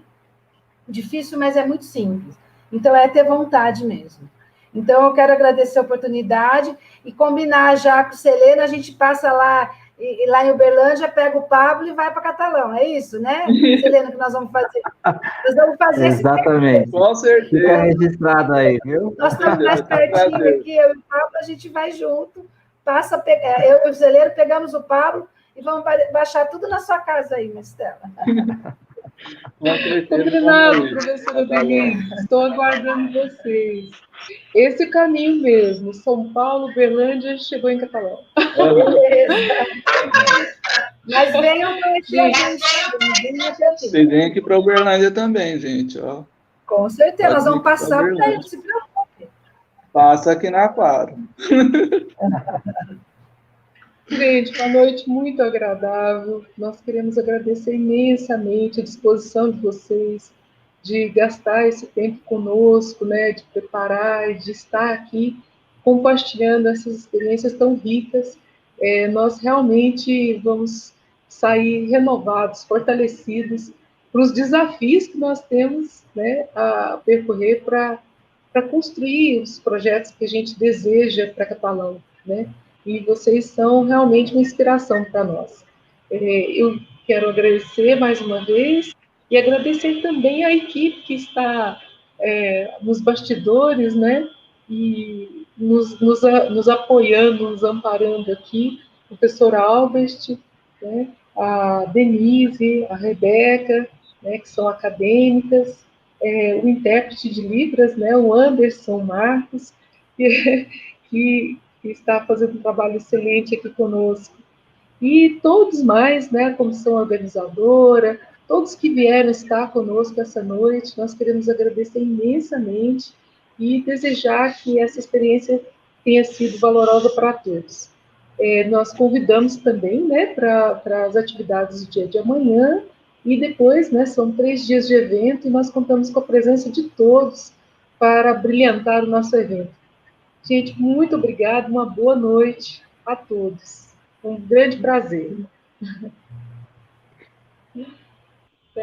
difícil, mas é muito simples. Então, é ter vontade mesmo. Então, eu quero agradecer a oportunidade e combinar já com o Selena, a gente passa lá em Uberlândia, pega o Pablo e vai para Catalão, é isso, né, Selena, que nós vamos fazer? Nós vamos fazer
Exatamente.
Com certeza.
Fica registrado aí, viu?
Nós estamos mais pertinho aqui, eu e o Pablo, a gente vai junto, eu e o Zeleiro pegamos o Pablo e vamos baixar tudo na sua casa aí, Maristela.
Combinado, professora Denise, estou aguardando vocês. Esse é o caminho mesmo, São Paulo, Berlândia, chegou em Catalão.
Beleza. Mas venham conhecer a gente.
Vocês vêm aqui para Uberlândia também, gente. Ó.
Com certeza, nós vamos passar por aí, não se preocupe.
Passa aqui na Claro.
Gente, uma noite muito agradável. Nós queremos agradecer imensamente a disposição de vocês, de gastar esse tempo conosco, né, de preparar e de estar aqui compartilhando essas experiências tão ricas. Nós realmente vamos sair renovados, fortalecidos para os desafios que nós temos, né, a percorrer para construir os projetos que a gente deseja para Catalão, né? E vocês são realmente uma inspiração para nós. Eu quero agradecer mais uma vez e agradecer também a equipe que está nos bastidores, né? E nos apoiando, nos amparando aqui, o professor Albert, né? A Denise, a Rebeca, né? Que são acadêmicas, o intérprete de Libras, né? O Anderson Marcos, que está fazendo um trabalho excelente aqui conosco. E todos mais, né, a comissão organizadora, todos que vieram estar conosco essa noite, nós queremos agradecer imensamente e desejar que essa experiência tenha sido valorosa para todos. Nós convidamos também, né, para as atividades do dia de amanhã, e depois, né, são 3 dias de evento, e nós contamos com a presença de todos para brilhantar o nosso evento. Gente, muito obrigada, uma boa noite a todos. Um grande prazer.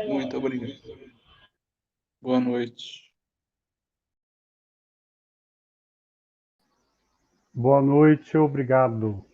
Muito obrigado. Boa noite.
Boa noite, obrigado.